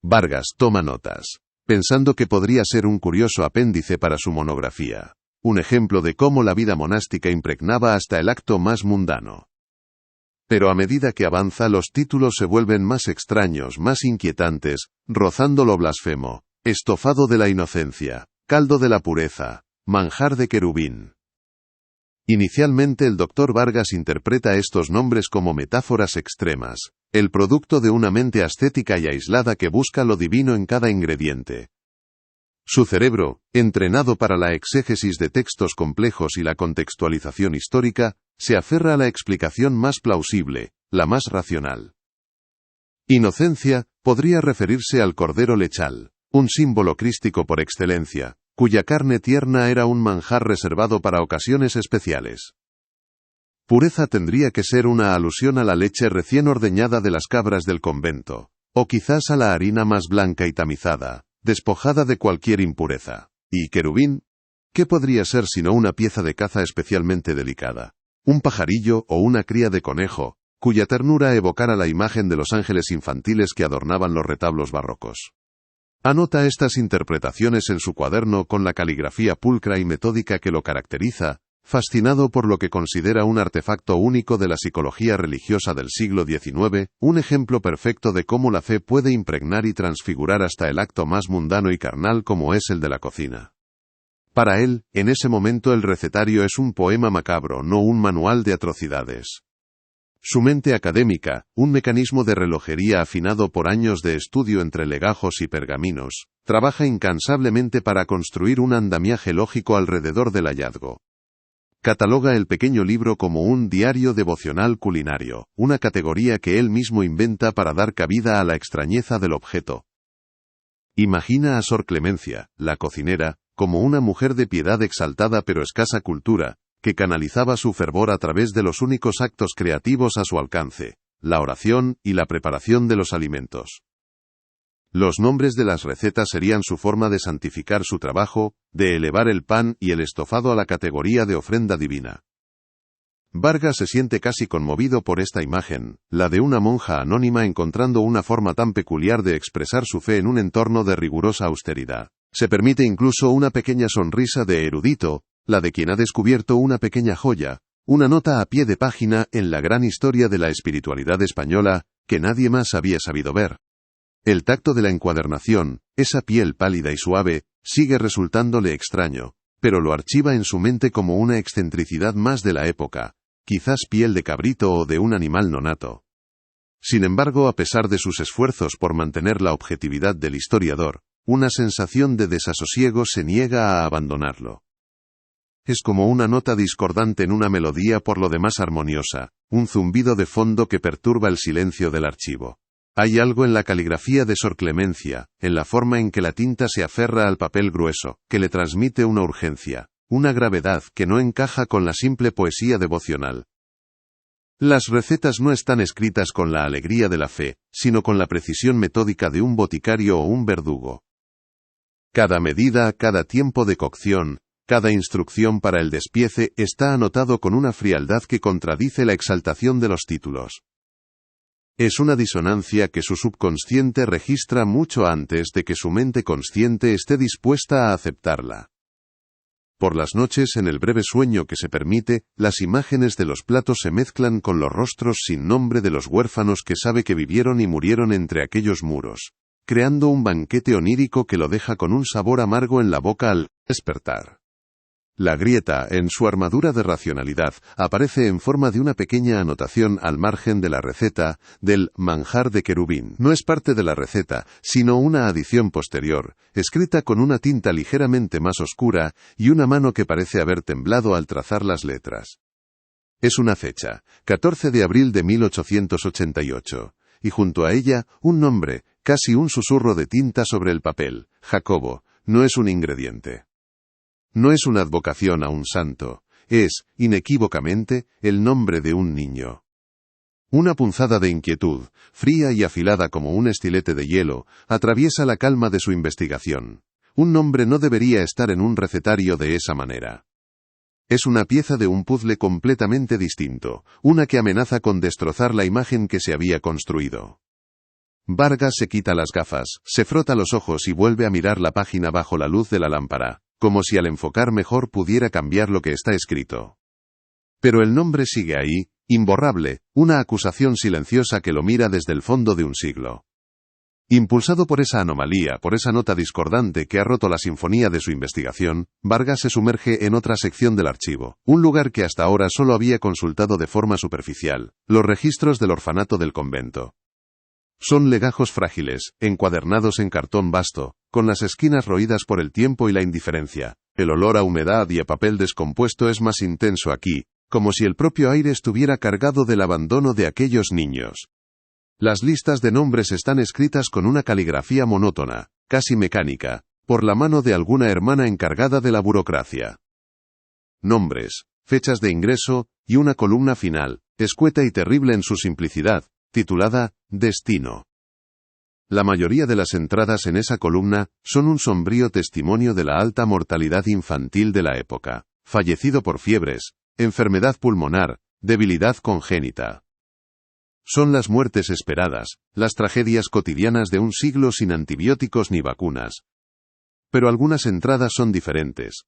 Vargas toma notas, pensando que podría ser un curioso apéndice para su monografía, un ejemplo de cómo la vida monástica impregnaba hasta el acto más mundano. Pero a medida que avanza, los títulos se vuelven más extraños, más inquietantes, rozando lo blasfemo: estofado de la inocencia, caldo de la pureza, manjar de querubín. Inicialmente el doctor Vargas interpreta estos nombres como metáforas extremas, el producto de una mente ascética y aislada que busca lo divino en cada ingrediente. Su cerebro, entrenado para la exégesis de textos complejos y la contextualización histórica, se aferra a la explicación más plausible, la más racional. Inocencia podría referirse al cordero lechal, un símbolo crístico por excelencia, cuya carne tierna era un manjar reservado para ocasiones especiales. Pureza tendría que ser una alusión a la leche recién ordeñada de las cabras del convento, o quizás a la harina más blanca y tamizada, despojada de cualquier impureza. ¿Y querubín? ¿Qué podría ser sino una pieza de caza especialmente delicada? Un pajarillo o una cría de conejo, cuya ternura evocara la imagen de los ángeles infantiles que adornaban los retablos barrocos. Anota estas interpretaciones en su cuaderno con la caligrafía pulcra y metódica que lo caracteriza, fascinado por lo que considera un artefacto único de la psicología religiosa del siglo XIX, un ejemplo perfecto de cómo la fe puede impregnar y transfigurar hasta el acto más mundano y carnal como es el de la cocina. Para él, en ese momento el recetario es un poema macabro, no un manual de atrocidades. Su mente académica, un mecanismo de relojería afinado por años de estudio entre legajos y pergaminos, trabaja incansablemente para construir un andamiaje lógico alrededor del hallazgo. Cataloga el pequeño libro como un diario devocional culinario, una categoría que él mismo inventa para dar cabida a la extrañeza del objeto. Imagina a Sor Clemencia, la cocinera, como una mujer de piedad exaltada pero escasa cultura, que canalizaba su fervor a través de los únicos actos creativos a su alcance, la oración y la preparación de los alimentos. Los nombres de las recetas serían su forma de santificar su trabajo, de elevar el pan y el estofado a la categoría de ofrenda divina. Vargas se siente casi conmovido por esta imagen, la de una monja anónima encontrando una forma tan peculiar de expresar su fe en un entorno de rigurosa austeridad. Se permite incluso una pequeña sonrisa de erudito, la de quien ha descubierto una pequeña joya, una nota a pie de página en la gran historia de la espiritualidad española, que nadie más había sabido ver. El tacto de la encuadernación, esa piel pálida y suave, sigue resultándole extraño, pero lo archiva en su mente como una excentricidad más de la época, quizás piel de cabrito o de un animal nonato. Sin embargo, a pesar de sus esfuerzos por mantener la objetividad del historiador, una sensación de desasosiego se niega a abandonarlo. Es como una nota discordante en una melodía por lo demás armoniosa, un zumbido de fondo que perturba el silencio del archivo. Hay algo en la caligrafía de Sor Clemencia, en la forma en que la tinta se aferra al papel grueso, que le transmite una urgencia, una gravedad que no encaja con la simple poesía devocional. Las recetas no están escritas con la alegría de la fe, sino con la precisión metódica de un boticario o un verdugo. Cada medida, cada tiempo de cocción, cada instrucción para el despiece está anotado con una frialdad que contradice la exaltación de los títulos. Es una disonancia que su subconsciente registra mucho antes de que su mente consciente esté dispuesta a aceptarla. Por las noches, en el breve sueño que se permite, las imágenes de los platos se mezclan con los rostros sin nombre de los huérfanos que sabe que vivieron y murieron entre aquellos muros, creando un banquete onírico que lo deja con un sabor amargo en la boca al despertar. La grieta, en su armadura de racionalidad, aparece en forma de una pequeña anotación al margen de la receta, del manjar de querubín. No es parte de la receta, sino una adición posterior, escrita con una tinta ligeramente más oscura y una mano que parece haber temblado al trazar las letras. Es una fecha, 14 de abril de 1888, y junto a ella, un nombre, casi un susurro de tinta sobre el papel, Jacobo, no es un ingrediente. No es una advocación a un santo, es, inequívocamente, el nombre de un niño. Una punzada de inquietud, fría y afilada como un estilete de hielo, atraviesa la calma de su investigación. Un nombre no debería estar en un recetario de esa manera. Es una pieza de un puzzle completamente distinto, una que amenaza con destrozar la imagen que se había construido. Vargas se quita las gafas, se frota los ojos y vuelve a mirar la página bajo la luz de la lámpara, como si al enfocar mejor pudiera cambiar lo que está escrito. Pero el nombre sigue ahí, imborrable, una acusación silenciosa que lo mira desde el fondo de un siglo. Impulsado por esa anomalía, por esa nota discordante que ha roto la sinfonía de su investigación, Vargas se sumerge en otra sección del archivo, un lugar que hasta ahora solo había consultado de forma superficial, los registros del orfanato del convento. Son legajos frágiles, encuadernados en cartón vasto, con las esquinas roídas por el tiempo y la indiferencia. El olor a humedad y a papel descompuesto es más intenso aquí, como si el propio aire estuviera cargado del abandono de aquellos niños. Las listas de nombres están escritas con una caligrafía monótona, casi mecánica, por la mano de alguna hermana encargada de la burocracia. Nombres, fechas de ingreso, y una columna final, escueta y terrible en su simplicidad, titulada Destino. La mayoría de las entradas en esa columna son un sombrío testimonio de la alta mortalidad infantil de la época. Fallecido por fiebres, enfermedad pulmonar, debilidad congénita. Son las muertes esperadas, las tragedias cotidianas de un siglo sin antibióticos ni vacunas. Pero algunas entradas son diferentes.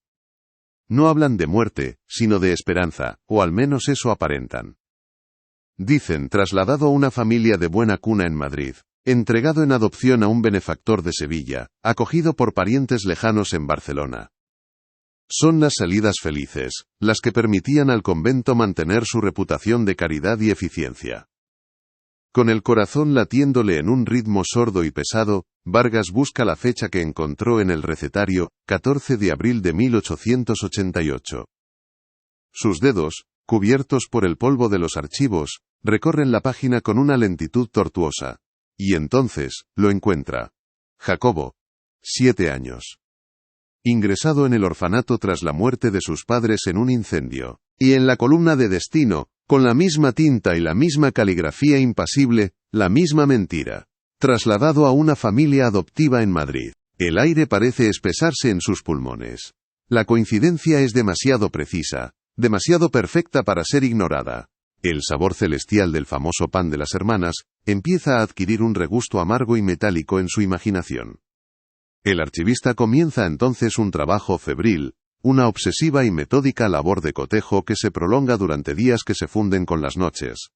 No hablan de muerte, sino de esperanza, o al menos eso aparentan. Dicen, trasladado a una familia de buena cuna en Madrid, entregado en adopción a un benefactor de Sevilla, acogido por parientes lejanos en Barcelona. Son las salidas felices, las que permitían al convento mantener su reputación de caridad y eficiencia. Con el corazón latiéndole en un ritmo sordo y pesado, Vargas busca la fecha que encontró en el recetario, 14 de abril de 1888. Sus dedos, cubiertos por el polvo de los archivos, recorren la página con una lentitud tortuosa. Y entonces, lo encuentra. Jacobo. 7 años. Ingresado en el orfanato tras la muerte de sus padres en un incendio. Y en la columna de destino, con la misma tinta y la misma caligrafía impasible, la misma mentira. Trasladado a una familia adoptiva en Madrid. El aire parece espesarse en sus pulmones. La coincidencia es demasiado precisa, demasiado perfecta para ser ignorada. El sabor celestial del famoso pan de las hermanas empieza a adquirir un regusto amargo y metálico en su imaginación. El archivista comienza entonces un trabajo febril, una obsesiva y metódica labor de cotejo que se prolonga durante días que se funden con las noches.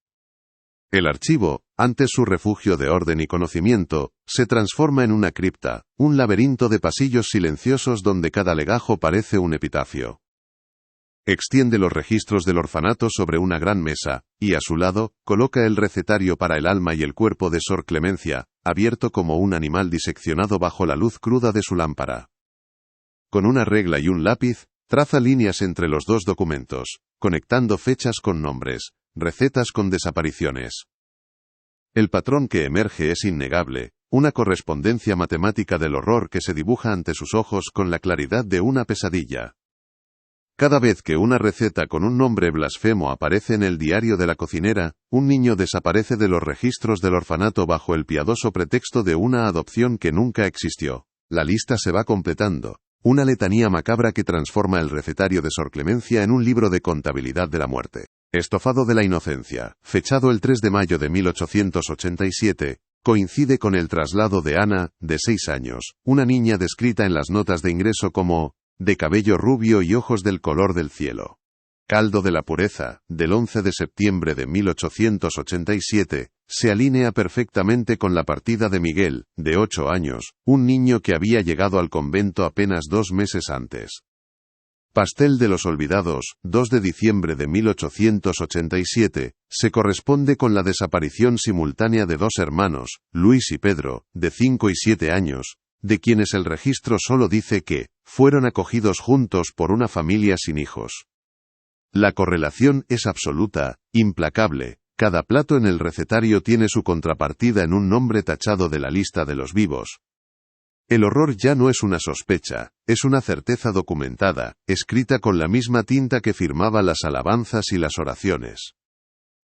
El archivo, antes su refugio de orden y conocimiento, se transforma en una cripta, un laberinto de pasillos silenciosos donde cada legajo parece un epitafio. Extiende los registros del orfanato sobre una gran mesa, y a su lado, coloca el recetario para el alma y el cuerpo de Sor Clemencia, abierto como un animal diseccionado bajo la luz cruda de su lámpara. Con una regla y un lápiz, traza líneas entre los dos documentos, conectando fechas con nombres, recetas con desapariciones. El patrón que emerge es innegable, una correspondencia matemática del horror que se dibuja ante sus ojos con la claridad de una pesadilla. Cada vez que una receta con un nombre blasfemo aparece en el diario de la cocinera, un niño desaparece de los registros del orfanato bajo el piadoso pretexto de una adopción que nunca existió. La lista se va completando. Una letanía macabra que transforma el recetario de Sor Clemencia en un libro de contabilidad de la muerte. Estofado de la inocencia, fechado el 3 de mayo de 1887, coincide con el traslado de Ana, de 6 años, una niña descrita en las notas de ingreso como de cabello rubio y ojos del color del cielo. Caldo de la pureza, del 11 de septiembre de 1887, se alinea perfectamente con la partida de Miguel, de 8 años, un niño que había llegado al convento apenas 2 meses antes. Pastel de los olvidados, 2 de diciembre de 1887, se corresponde con la desaparición simultánea de 2 hermanos, Luis y Pedro, de 5 y 7 años, de quienes el registro solo dice que fueron acogidos juntos por una familia sin hijos. La correlación es absoluta, implacable. Cada plato en el recetario tiene su contrapartida en un nombre tachado de la lista de los vivos. El horror ya no es una sospecha, es una certeza documentada, escrita con la misma tinta que firmaba las alabanzas y las oraciones.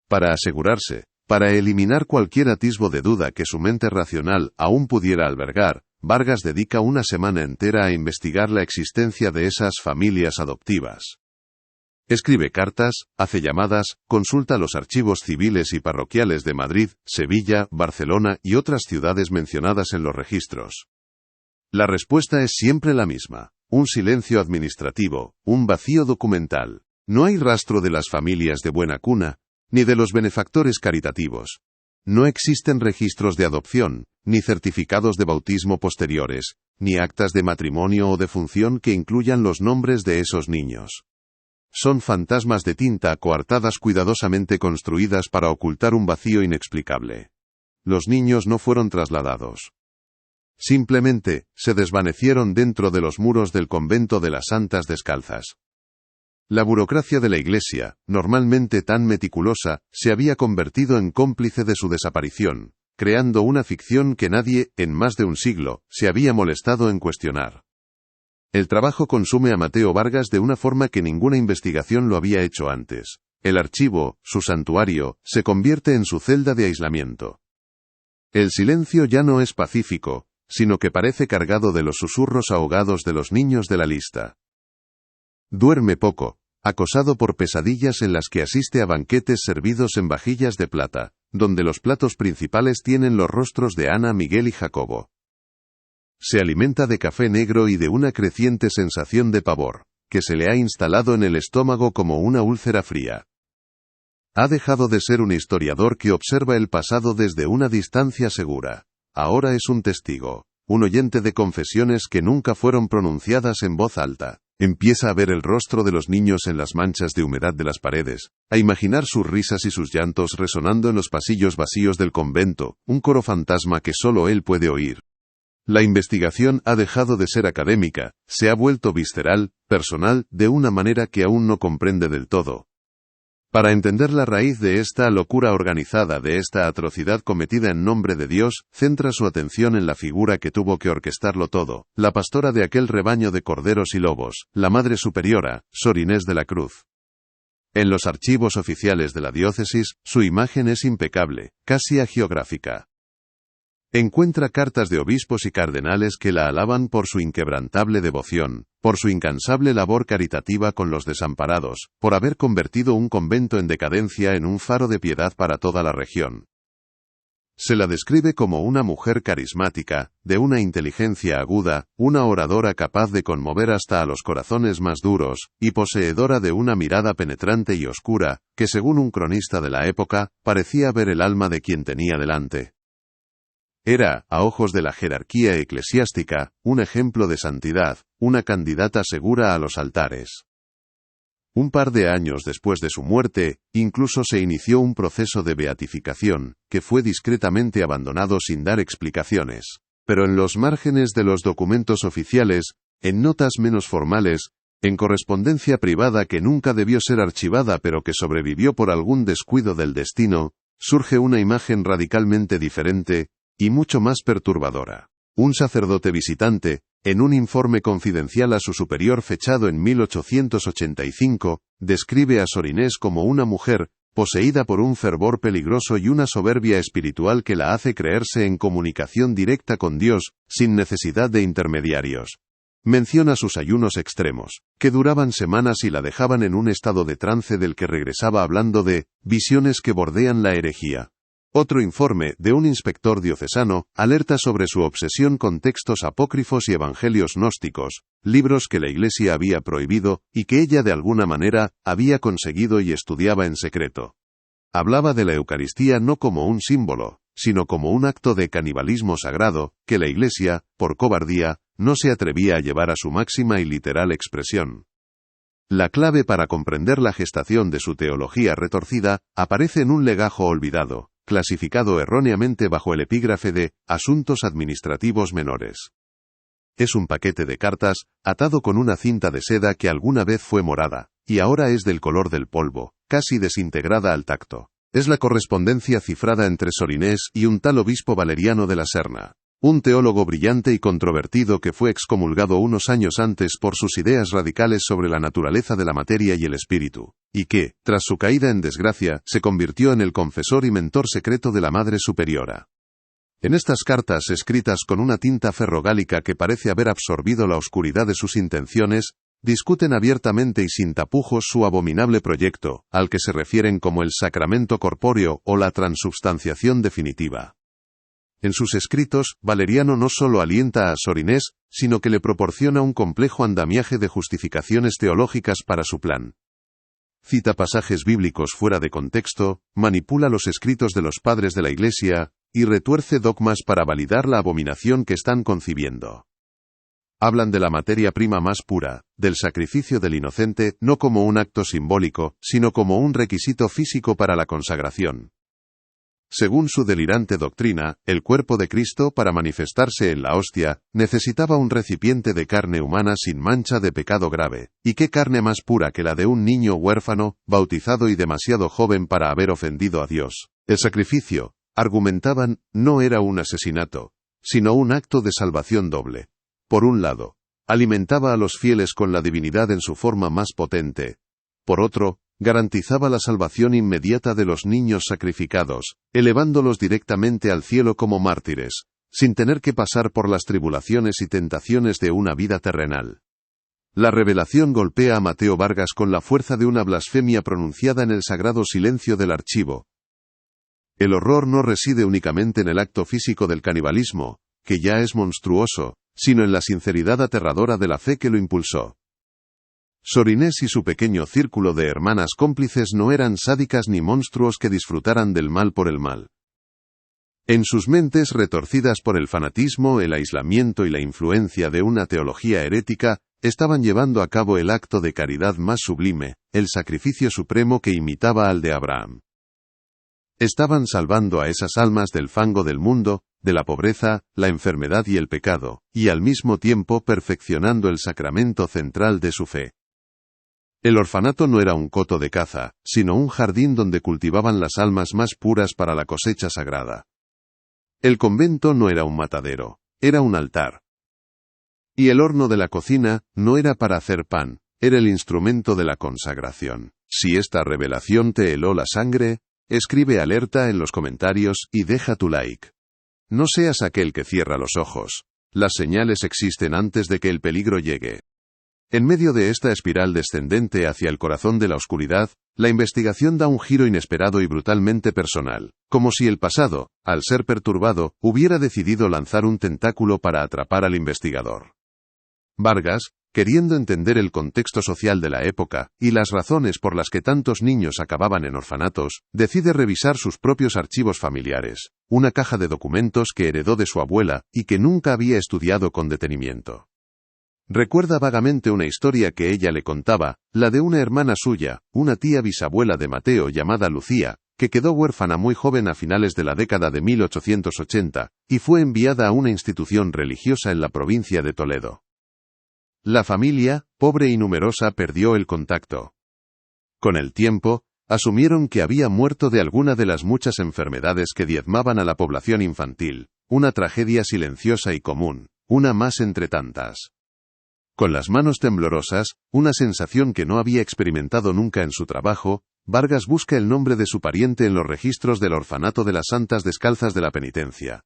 Para asegurarse, para eliminar cualquier atisbo de duda que su mente racional aún pudiera albergar, Vargas dedica una semana entera a investigar la existencia de esas familias adoptivas. Escribe cartas, hace llamadas, consulta los archivos civiles y parroquiales de Madrid, Sevilla, Barcelona y otras ciudades mencionadas en los registros. La respuesta es siempre la misma: un silencio administrativo, un vacío documental. No hay rastro de las familias de buena cuna, ni de los benefactores caritativos. No existen registros de adopción, ni certificados de bautismo posteriores, ni actas de matrimonio o de función que incluyan los nombres de esos niños. Son fantasmas de tinta coartadas cuidadosamente construidas para ocultar un vacío inexplicable. Los niños no fueron trasladados. Simplemente, se desvanecieron dentro de los muros del convento de las Santas Descalzas. La burocracia de la Iglesia, normalmente tan meticulosa, se había convertido en cómplice de su desaparición, creando una ficción que nadie, en más de un siglo, se había molestado en cuestionar. El trabajo consume a Mateo Vargas de una forma que ninguna investigación lo había hecho antes. El archivo, su santuario, se convierte en su celda de aislamiento. El silencio ya no es pacífico, sino que parece cargado de los susurros ahogados de los niños de la lista. Duerme poco, acosado por pesadillas en las que asiste a banquetes servidos en vajillas de plata, donde los platos principales tienen los rostros de Ana, Miguel y Jacobo. Se alimenta de café negro y de una creciente sensación de pavor, que se le ha instalado en el estómago como una úlcera fría. Ha dejado de ser un historiador que observa el pasado desde una distancia segura. Ahora es un testigo, un oyente de confesiones que nunca fueron pronunciadas en voz alta. Empieza a ver el rostro de los niños en las manchas de humedad de las paredes, a imaginar sus risas y sus llantos resonando en los pasillos vacíos del convento, un coro fantasma que solo él puede oír. La investigación ha dejado de ser académica, se ha vuelto visceral, personal, de una manera que aún no comprende del todo. Para entender la raíz de esta locura organizada, de esta atrocidad cometida en nombre de Dios, centra su atención en la figura que tuvo que orquestarlo todo, la pastora de aquel rebaño de corderos y lobos, la Madre Superiora, Sor Inés de la Cruz. En los archivos oficiales de la diócesis, su imagen es impecable, casi hagiográfica. Encuentra cartas de obispos y cardenales que la alaban por su inquebrantable devoción, por su incansable labor caritativa con los desamparados, por haber convertido un convento en decadencia en un faro de piedad para toda la región. Se la describe como una mujer carismática, de una inteligencia aguda, una oradora capaz de conmover hasta a los corazones más duros, y poseedora de una mirada penetrante y oscura, que según un cronista de la época, parecía ver el alma de quien tenía delante. Era, a ojos de la jerarquía eclesiástica, un ejemplo de santidad, una candidata segura a los altares. Un par de años después de su muerte, incluso se inició un proceso de beatificación, que fue discretamente abandonado sin dar explicaciones. Pero en los márgenes de los documentos oficiales, en notas menos formales, en correspondencia privada que nunca debió ser archivada pero que sobrevivió por algún descuido del destino, surge una imagen radicalmente diferente, y mucho más perturbadora. Un sacerdote visitante, en un informe confidencial a su superior fechado en 1885, describe a Sor Inés como una mujer, poseída por un fervor peligroso y una soberbia espiritual que la hace creerse en comunicación directa con Dios, sin necesidad de intermediarios. Menciona sus ayunos extremos, que duraban semanas y la dejaban en un estado de trance del que regresaba hablando de visiones que bordean la herejía. Otro informe, de un inspector diocesano, alerta sobre su obsesión con textos apócrifos y evangelios gnósticos, libros que la Iglesia había prohibido, y que ella de alguna manera, había conseguido y estudiaba en secreto. Hablaba de la Eucaristía no como un símbolo, sino como un acto de canibalismo sagrado, que la Iglesia, por cobardía, no se atrevía a llevar a su máxima y literal expresión. La clave para comprender la gestación de su teología retorcida, aparece en un legajo olvidado, clasificado erróneamente bajo el epígrafe de «Asuntos administrativos menores». Es un paquete de cartas, atado con una cinta de seda que alguna vez fue morada, y ahora es del color del polvo, casi desintegrada al tacto. Es la correspondencia cifrada entre Sor Inés y un tal obispo Valeriano de la Serna, un teólogo brillante y controvertido que fue excomulgado unos años antes por sus ideas radicales sobre la naturaleza de la materia y el espíritu, y que, tras su caída en desgracia, se convirtió en el confesor y mentor secreto de la Madre Superiora. En estas cartas escritas con una tinta ferrogálica que parece haber absorbido la oscuridad de sus intenciones, discuten abiertamente y sin tapujos su abominable proyecto, al que se refieren como el sacramento corpóreo o la transubstanciación definitiva. En sus escritos, Valeriano no solo alienta a Sor Inés, sino que le proporciona un complejo andamiaje de justificaciones teológicas para su plan. Cita pasajes bíblicos fuera de contexto, manipula los escritos de los padres de la Iglesia, y retuerce dogmas para validar la abominación que están concibiendo. Hablan de la materia prima más pura, del sacrificio del inocente, no como un acto simbólico, sino como un requisito físico para la consagración. Según su delirante doctrina, el cuerpo de Cristo, para manifestarse en la hostia, necesitaba un recipiente de carne humana sin mancha de pecado grave, y qué carne más pura que la de un niño huérfano, bautizado y demasiado joven para haber ofendido a Dios. El sacrificio, argumentaban, no era un asesinato, sino un acto de salvación doble. Por un lado, alimentaba a los fieles con la divinidad en su forma más potente. Por otro, garantizaba la salvación inmediata de los niños sacrificados, elevándolos directamente al cielo como mártires, sin tener que pasar por las tribulaciones y tentaciones de una vida terrenal. La revelación golpea a Mateo Vargas con la fuerza de una blasfemia pronunciada en el sagrado silencio del archivo. El horror no reside únicamente en el acto físico del canibalismo, que ya es monstruoso, sino en la sinceridad aterradora de la fe que lo impulsó. Sor Inés y su pequeño círculo de hermanas cómplices no eran sádicas ni monstruos que disfrutaran del mal por el mal. En sus mentes retorcidas por el fanatismo, el aislamiento y la influencia de una teología herética, estaban llevando a cabo el acto de caridad más sublime, el sacrificio supremo que imitaba al de Abraham. Estaban salvando a esas almas del fango del mundo, de la pobreza, la enfermedad y el pecado, y al mismo tiempo perfeccionando el sacramento central de su fe. El orfanato no era un coto de caza, sino un jardín donde cultivaban las almas más puras para la cosecha sagrada. El convento no era un matadero, era un altar. Y el horno de la cocina no era para hacer pan, era el instrumento de la consagración. Si esta revelación te heló la sangre, escribe alerta en los comentarios y deja tu like. No seas aquel que cierra los ojos. Las señales existen antes de que el peligro llegue. En medio de esta espiral descendente hacia el corazón de la oscuridad, la investigación da un giro inesperado y brutalmente personal, como si el pasado, al ser perturbado, hubiera decidido lanzar un tentáculo para atrapar al investigador. Vargas, queriendo entender el contexto social de la época, y las razones por las que tantos niños acababan en orfanatos, decide revisar sus propios archivos familiares, una caja de documentos que heredó de su abuela, y que nunca había estudiado con detenimiento. Recuerda vagamente una historia que ella le contaba, la de una hermana suya, una tía bisabuela de Mateo llamada Lucía, que quedó huérfana muy joven a finales de la década de 1880, y fue enviada a una institución religiosa en la provincia de Toledo. La familia, pobre y numerosa, perdió el contacto. Con el tiempo, asumieron que había muerto de alguna de las muchas enfermedades que diezmaban a la población infantil, una tragedia silenciosa y común, una más entre tantas. Con las manos temblorosas, una sensación que no había experimentado nunca en su trabajo, Vargas busca el nombre de su pariente en los registros del orfanato de las Santas Descalzas de la Penitencia.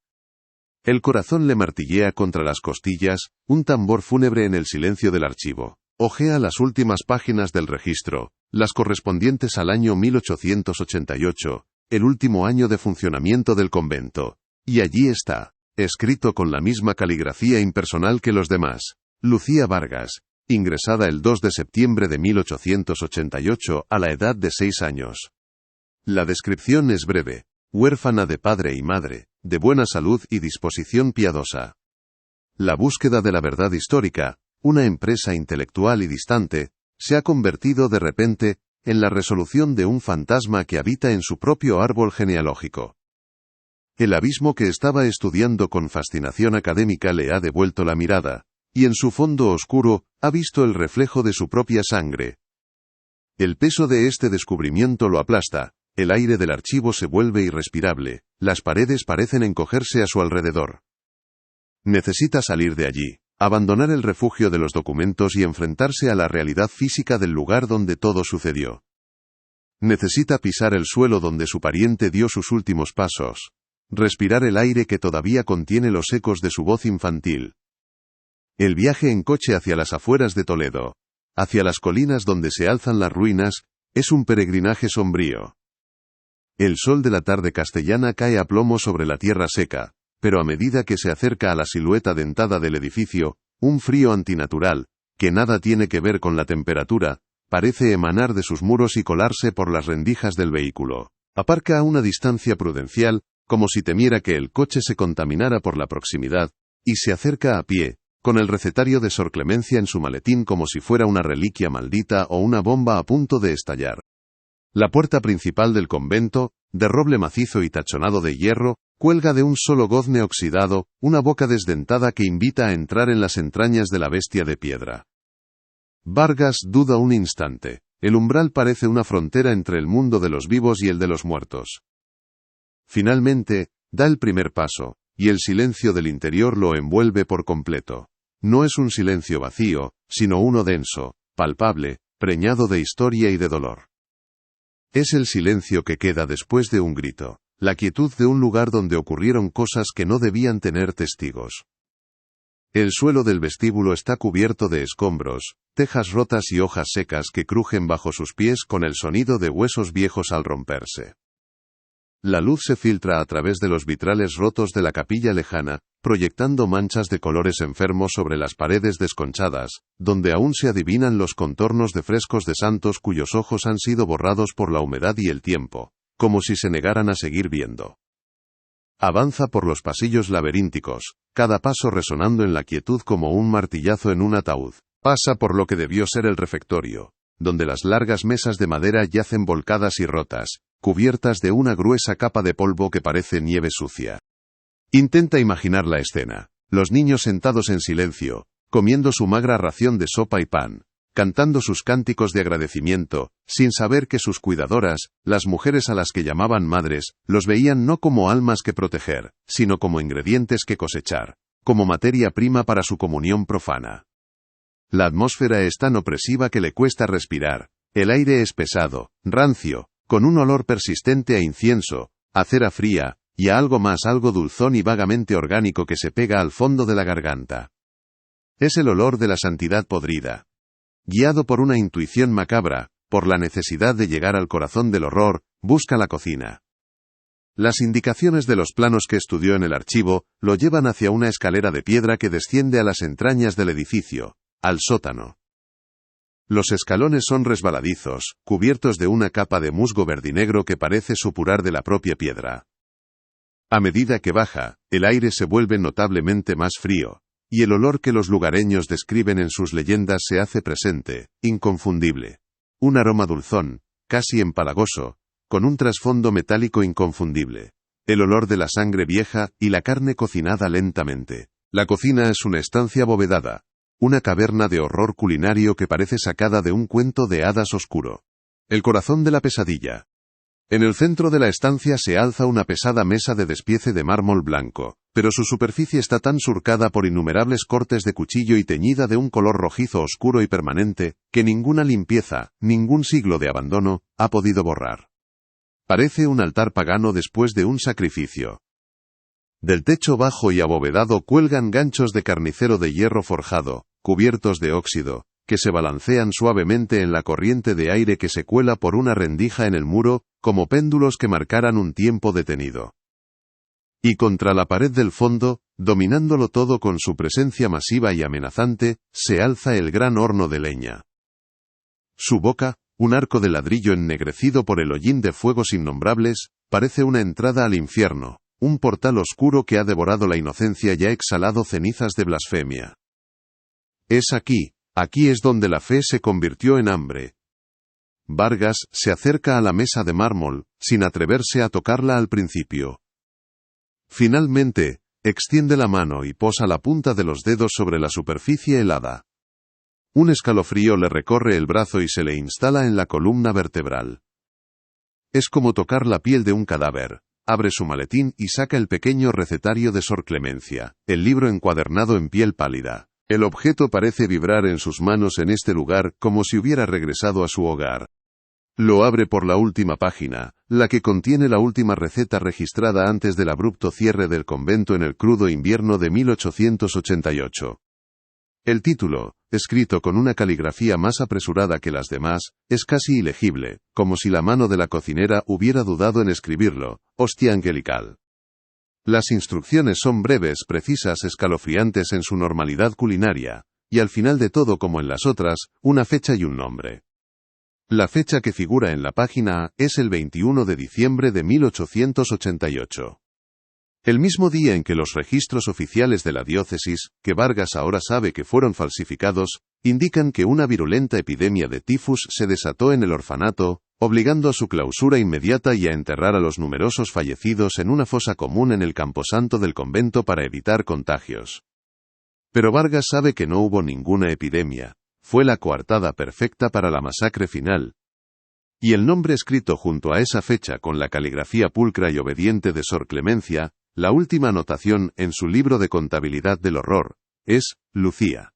El corazón le martillea contra las costillas, un tambor fúnebre en el silencio del archivo. Hojea las últimas páginas del registro, las correspondientes al año 1888, el último año de funcionamiento del convento. Y allí está, escrito con la misma caligrafía impersonal que los demás. Lucía Vargas, ingresada el 2 de septiembre de 1888 a la edad de 6 años. La descripción es breve, huérfana de padre y madre, de buena salud y disposición piadosa. La búsqueda de la verdad histórica, una empresa intelectual y distante, se ha convertido de repente en la resolución de un fantasma que habita en su propio árbol genealógico. El abismo que estaba estudiando con fascinación académica le ha devuelto la mirada, y en su fondo oscuro, ha visto el reflejo de su propia sangre. El peso de este descubrimiento lo aplasta, el aire del archivo se vuelve irrespirable, las paredes parecen encogerse a su alrededor. Necesita salir de allí, abandonar el refugio de los documentos y enfrentarse a la realidad física del lugar donde todo sucedió. Necesita pisar el suelo donde su pariente dio sus últimos pasos, respirar el aire que todavía contiene los ecos de su voz infantil. El viaje en coche hacia las afueras de Toledo, hacia las colinas donde se alzan las ruinas, es un peregrinaje sombrío. El sol de la tarde castellana cae a plomo sobre la tierra seca, pero a medida que se acerca a la silueta dentada del edificio, un frío antinatural, que nada tiene que ver con la temperatura, parece emanar de sus muros y colarse por las rendijas del vehículo. Aparca a una distancia prudencial, como si temiera que el coche se contaminara por la proximidad, y se acerca a pie, con el recetario de Sor Clemencia en su maletín como si fuera una reliquia maldita o una bomba a punto de estallar. La puerta principal del convento, de roble macizo y tachonado de hierro, cuelga de un solo gozne oxidado, una boca desdentada que invita a entrar en las entrañas de la bestia de piedra. Vargas duda un instante. El umbral parece una frontera entre el mundo de los vivos y el de los muertos. Finalmente, da el primer paso, y el silencio del interior lo envuelve por completo. No es un silencio vacío, sino uno denso, palpable, preñado de historia y de dolor. Es el silencio que queda después de un grito, la quietud de un lugar donde ocurrieron cosas que no debían tener testigos. El suelo del vestíbulo está cubierto de escombros, tejas rotas y hojas secas que crujen bajo sus pies con el sonido de huesos viejos al romperse. La luz se filtra a través de los vitrales rotos de la capilla lejana, proyectando manchas de colores enfermos sobre las paredes desconchadas, donde aún se adivinan los contornos de frescos de santos cuyos ojos han sido borrados por la humedad y el tiempo, como si se negaran a seguir viendo. Avanza por los pasillos laberínticos, cada paso resonando en la quietud como un martillazo en un ataúd. Pasa por lo que debió ser el refectorio, donde las largas mesas de madera yacen volcadas y rotas, cubiertas de una gruesa capa de polvo que parece nieve sucia. Intenta imaginar la escena. Los niños sentados en silencio, comiendo su magra ración de sopa y pan, cantando sus cánticos de agradecimiento, sin saber que sus cuidadoras, las mujeres a las que llamaban madres, los veían no como almas que proteger, sino como ingredientes que cosechar, como materia prima para su comunión profana. La atmósfera es tan opresiva que le cuesta respirar. El aire es pesado, rancio, con un olor persistente a incienso, a cera fría, y a algo más, algo dulzón y vagamente orgánico que se pega al fondo de la garganta. Es el olor de la santidad podrida. Guiado por una intuición macabra, por la necesidad de llegar al corazón del horror, busca la cocina. Las indicaciones de los planos que estudió en el archivo lo llevan hacia una escalera de piedra que desciende a las entrañas del edificio, al sótano. Los escalones son resbaladizos, cubiertos de una capa de musgo verdinegro que parece supurar de la propia piedra. A medida que baja, el aire se vuelve notablemente más frío, y el olor que los lugareños describen en sus leyendas se hace presente, inconfundible. Un aroma dulzón, casi empalagoso, con un trasfondo metálico inconfundible. El olor de la sangre vieja y la carne cocinada lentamente. La cocina es una estancia abovedada, una caverna de horror culinario que parece sacada de un cuento de hadas oscuro. El corazón de la pesadilla. En el centro de la estancia se alza una pesada mesa de despiece de mármol blanco, pero su superficie está tan surcada por innumerables cortes de cuchillo y teñida de un color rojizo oscuro y permanente, que ninguna limpieza, ningún siglo de abandono, ha podido borrar. Parece un altar pagano después de un sacrificio. Del techo bajo y abovedado cuelgan ganchos de carnicero de hierro forjado, cubiertos de óxido, que se balancean suavemente en la corriente de aire que se cuela por una rendija en el muro, como péndulos que marcaran un tiempo detenido. Y contra la pared del fondo, dominándolo todo con su presencia masiva y amenazante, se alza el gran horno de leña. Su boca, un arco de ladrillo ennegrecido por el hollín de fuegos innombrables, parece una entrada al infierno, un portal oscuro que ha devorado la inocencia y ha exhalado cenizas de blasfemia. Es aquí es donde la fe se convirtió en hambre. Vargas se acerca a la mesa de mármol, sin atreverse a tocarla al principio. Finalmente, extiende la mano y posa la punta de los dedos sobre la superficie helada. Un escalofrío le recorre el brazo y se le instala en la columna vertebral. Es como tocar la piel de un cadáver. Abre su maletín y saca el pequeño recetario de Sor Clemencia, el libro encuadernado en piel pálida. El objeto parece vibrar en sus manos en este lugar como si hubiera regresado a su hogar. Lo abre por la última página, la que contiene la última receta registrada antes del abrupto cierre del convento en el crudo invierno de 1888. El título, escrito con una caligrafía más apresurada que las demás, es casi ilegible, como si la mano de la cocinera hubiera dudado en escribirlo: Hostia angelical. Las instrucciones son breves, precisas, escalofriantes en su normalidad culinaria, y al final de todo, como en las otras, una fecha y un nombre. La fecha que figura en la página A es el 21 de diciembre de 1888. El mismo día en que los registros oficiales de la diócesis, que Vargas ahora sabe que fueron falsificados, indican que una virulenta epidemia de tifus se desató en el orfanato, obligando a su clausura inmediata y a enterrar a los numerosos fallecidos en una fosa común en el camposanto del convento para evitar contagios. Pero Vargas sabe que no hubo ninguna epidemia, fue la coartada perfecta para la masacre final. Y el nombre escrito junto a esa fecha con la caligrafía pulcra y obediente de Sor Clemencia, la última anotación en su libro de contabilidad del horror, es Lucía.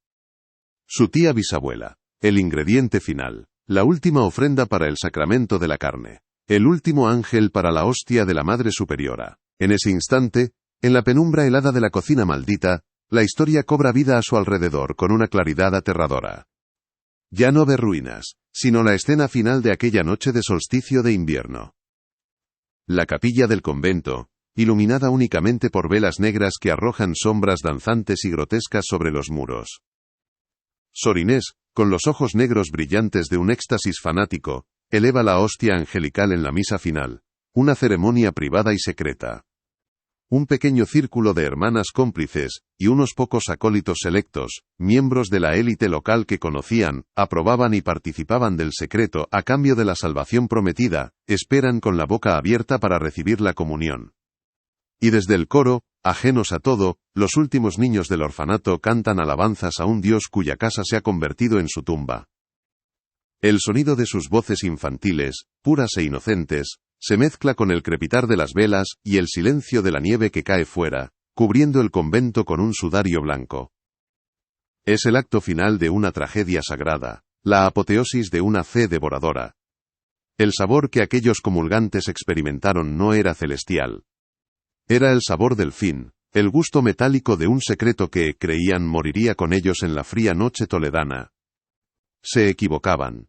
Su tía bisabuela, el ingrediente final, la última ofrenda para el sacramento de la carne, el último ángel para la hostia de la Madre Superiora. En ese instante, en la penumbra helada de la cocina maldita, la historia cobra vida a su alrededor con una claridad aterradora. Ya no ve ruinas, sino la escena final de aquella noche de solsticio de invierno. La capilla del convento, iluminada únicamente por velas negras que arrojan sombras danzantes y grotescas sobre los muros. Sor Inés, con los ojos negros brillantes de un éxtasis fanático, eleva la hostia angelical en la misa final, una ceremonia privada y secreta. Un pequeño círculo de hermanas cómplices, y unos pocos acólitos selectos, miembros de la élite local que conocían, aprobaban y participaban del secreto a cambio de la salvación prometida, esperan con la boca abierta para recibir la comunión. Y desde el coro, ajenos a todo, los últimos niños del orfanato cantan alabanzas a un Dios cuya casa se ha convertido en su tumba. El sonido de sus voces infantiles, puras e inocentes, se mezcla con el crepitar de las velas y el silencio de la nieve que cae fuera, cubriendo el convento con un sudario blanco. Es el acto final de una tragedia sagrada, la apoteosis de una fe devoradora. El sabor que aquellos comulgantes experimentaron no era celestial. Era el sabor del fin, el gusto metálico de un secreto que, creían, moriría con ellos en la fría noche toledana. Se equivocaban.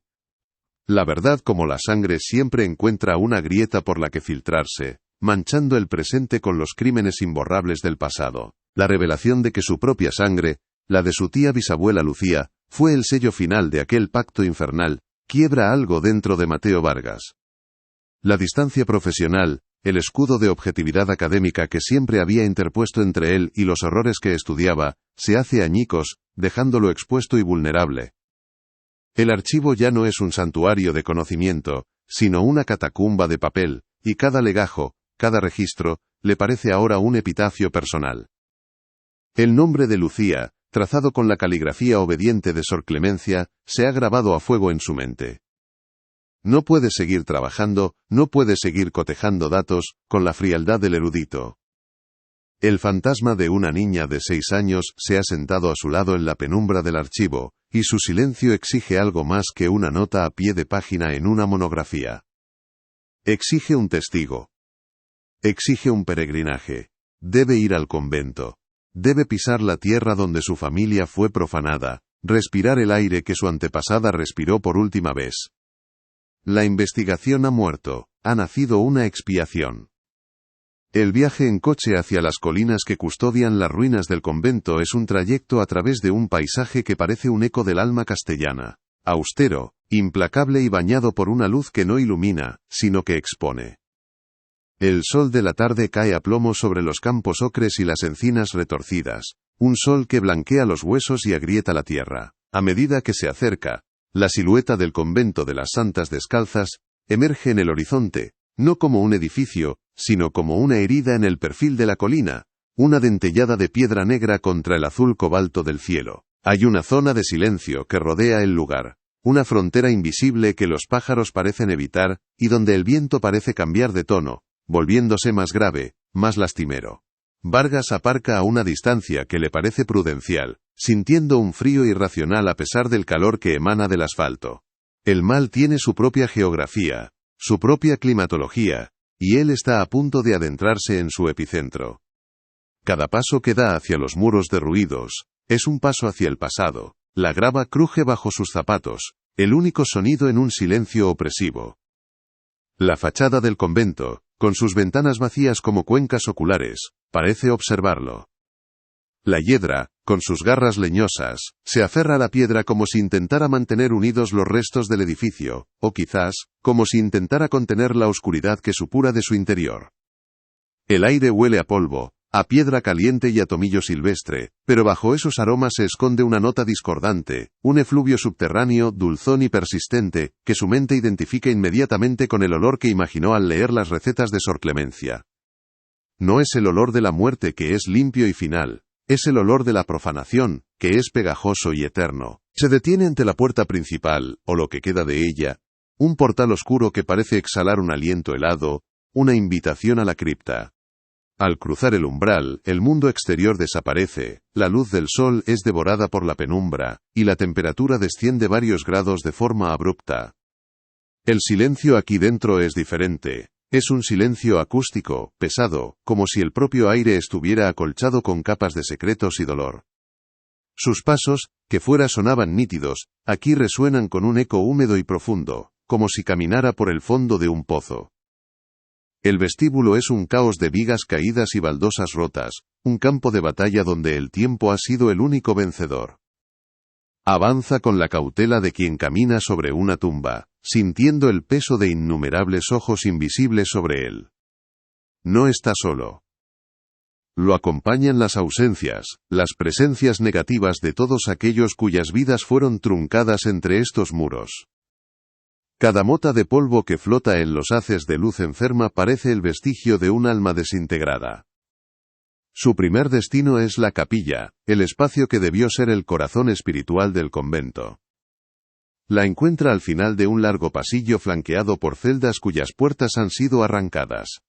La verdad, como la sangre, siempre encuentra una grieta por la que filtrarse, manchando el presente con los crímenes imborrables del pasado. La revelación de que su propia sangre, la de su tía bisabuela Lucía, fue el sello final de aquel pacto infernal, quiebra algo dentro de Mateo Vargas. La distancia profesional, el escudo de objetividad académica que siempre había interpuesto entre él y los horrores que estudiaba, se hace añicos, dejándolo expuesto y vulnerable. El archivo ya no es un santuario de conocimiento, sino una catacumba de papel, y cada legajo, cada registro, le parece ahora un epitafio personal. El nombre de Lucía, trazado con la caligrafía obediente de Sor Clemencia, se ha grabado a fuego en su mente. No puede seguir trabajando, no puede seguir cotejando datos, con la frialdad del erudito. El fantasma de una niña de 6 años se ha sentado a su lado en la penumbra del archivo, y su silencio exige algo más que una nota a pie de página en una monografía. Exige un testigo. Exige un peregrinaje. Debe ir al convento. Debe pisar la tierra donde su familia fue profanada, respirar el aire que su antepasada respiró por última vez. La investigación ha muerto, ha nacido una expiación. El viaje en coche hacia las colinas que custodian las ruinas del convento es un trayecto a través de un paisaje que parece un eco del alma castellana, austero, implacable y bañado por una luz que no ilumina, sino que expone. El sol de la tarde cae a plomo sobre los campos ocres y las encinas retorcidas, un sol que blanquea los huesos y agrieta la tierra. A medida que se acerca, la silueta del convento de las Santas Descalzas emerge en el horizonte, no como un edificio, sino como una herida en el perfil de la colina, una dentellada de piedra negra contra el azul cobalto del cielo. Hay una zona de silencio que rodea el lugar, una frontera invisible que los pájaros parecen evitar, y donde el viento parece cambiar de tono, volviéndose más grave, más lastimero. Vargas aparca a una distancia que le parece prudencial, sintiendo un frío irracional a pesar del calor que emana del asfalto. El mal tiene su propia geografía, su propia climatología, y él está a punto de adentrarse en su epicentro. Cada paso que da hacia los muros derruidos, es un paso hacia el pasado. La grava cruje bajo sus zapatos, el único sonido en un silencio opresivo. La fachada del convento, con sus ventanas vacías como cuencas oculares, parece observarlo. La hiedra, con sus garras leñosas, se aferra a la piedra como si intentara mantener unidos los restos del edificio, o quizás, como si intentara contener la oscuridad que supura de su interior. El aire huele a polvo, a piedra caliente y a tomillo silvestre, pero bajo esos aromas se esconde una nota discordante, un efluvio subterráneo, dulzón y persistente, que su mente identifica inmediatamente con el olor que imaginó al leer las recetas de Sor Clemencia. No es el olor de la muerte que es limpio y final, es el olor de la profanación, que es pegajoso y eterno. Se detiene ante la puerta principal, o lo que queda de ella, un portal oscuro que parece exhalar un aliento helado, una invitación a la cripta. Al cruzar el umbral, el mundo exterior desaparece, la luz del sol es devorada por la penumbra, y la temperatura desciende varios grados de forma abrupta. El silencio aquí dentro es diferente. Es un silencio acústico, pesado, como si el propio aire estuviera acolchado con capas de secretos y dolor. Sus pasos, que fuera sonaban nítidos, aquí resuenan con un eco húmedo y profundo, como si caminara por el fondo de un pozo. El vestíbulo es un caos de vigas caídas y baldosas rotas, un campo de batalla donde el tiempo ha sido el único vencedor. Avanza con la cautela de quien camina sobre una tumba, sintiendo el peso de innumerables ojos invisibles sobre él. No está solo. Lo acompañan las ausencias, las presencias negativas de todos aquellos cuyas vidas fueron truncadas entre estos muros. Cada mota de polvo que flota en los haces de luz enferma parece el vestigio de un alma desintegrada. Su primer destino es la capilla, el espacio que debió ser el corazón espiritual del convento. La encuentra al final de un largo pasillo flanqueado por celdas cuyas puertas han sido arrancadas.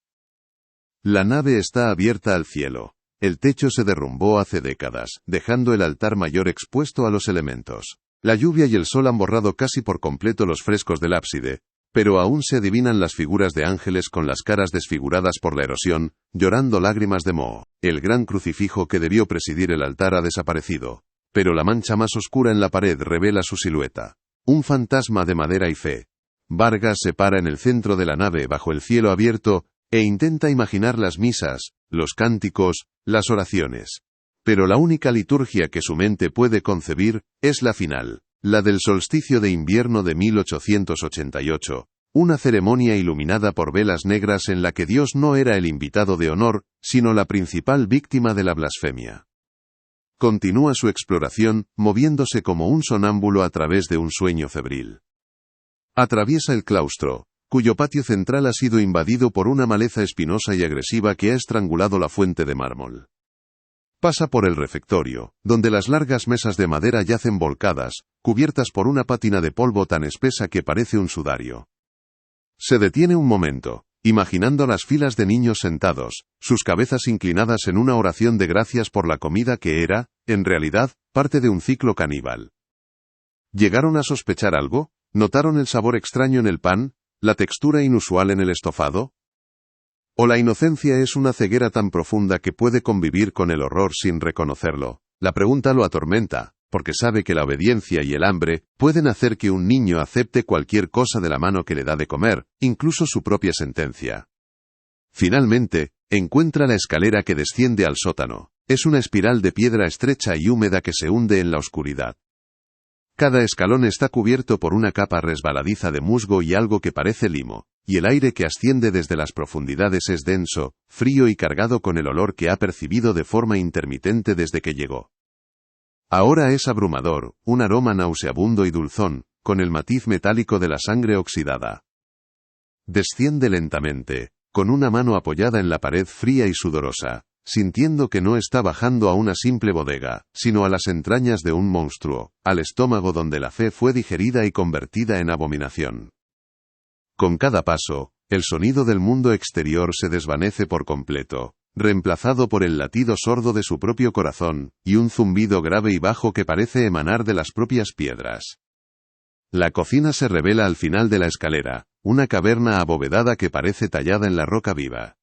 La nave está abierta al cielo. El techo se derrumbó hace décadas, dejando el altar mayor expuesto a los elementos. La lluvia y el sol han borrado casi por completo los frescos del ábside, pero aún se adivinan las figuras de ángeles con las caras desfiguradas por la erosión, llorando lágrimas de moho. El gran crucifijo que debió presidir el altar ha desaparecido, pero la mancha más oscura en la pared revela su silueta. Un fantasma de madera y fe. Vargas se para en el centro de la nave bajo el cielo abierto, e intenta imaginar las misas, los cánticos, las oraciones. Pero la única liturgia que su mente puede concebir es la final, la del solsticio de invierno de 1888, una ceremonia iluminada por velas negras en la que Dios no era el invitado de honor, sino la principal víctima de la blasfemia. Continúa su exploración, moviéndose como un sonámbulo a través de un sueño febril. Atraviesa el claustro, cuyo patio central ha sido invadido por una maleza espinosa y agresiva que ha estrangulado la fuente de mármol. Pasa por el refectorio, donde las largas mesas de madera yacen volcadas, cubiertas por una pátina de polvo tan espesa que parece un sudario. Se detiene un momento, imaginando las filas de niños sentados, sus cabezas inclinadas en una oración de gracias por la comida que era, en realidad, parte de un ciclo caníbal. ¿Llegaron a sospechar algo? ¿Notaron el sabor extraño en el pan? ¿La textura inusual en el estofado? ¿O la inocencia es una ceguera tan profunda que puede convivir con el horror sin reconocerlo? La pregunta lo atormenta, porque sabe que la obediencia y el hambre pueden hacer que un niño acepte cualquier cosa de la mano que le da de comer, incluso su propia sentencia. Finalmente, encuentra la escalera que desciende al sótano. Es una espiral de piedra estrecha y húmeda que se hunde en la oscuridad. Cada escalón está cubierto por una capa resbaladiza de musgo y algo que parece limo, y el aire que asciende desde las profundidades es denso, frío y cargado con el olor que ha percibido de forma intermitente desde que llegó. Ahora es abrumador, un aroma nauseabundo y dulzón, con el matiz metálico de la sangre oxidada. Desciende lentamente, con una mano apoyada en la pared fría y sudorosa, sintiendo que no está bajando a una simple bodega, sino a las entrañas de un monstruo, al estómago donde la fe fue digerida y convertida en abominación. Con cada paso, el sonido del mundo exterior se desvanece por completo, reemplazado por el latido sordo de su propio corazón, y un zumbido grave y bajo que parece emanar de las propias piedras. La cocina se revela al final de la escalera, una caverna abovedada que parece tallada en la roca viva.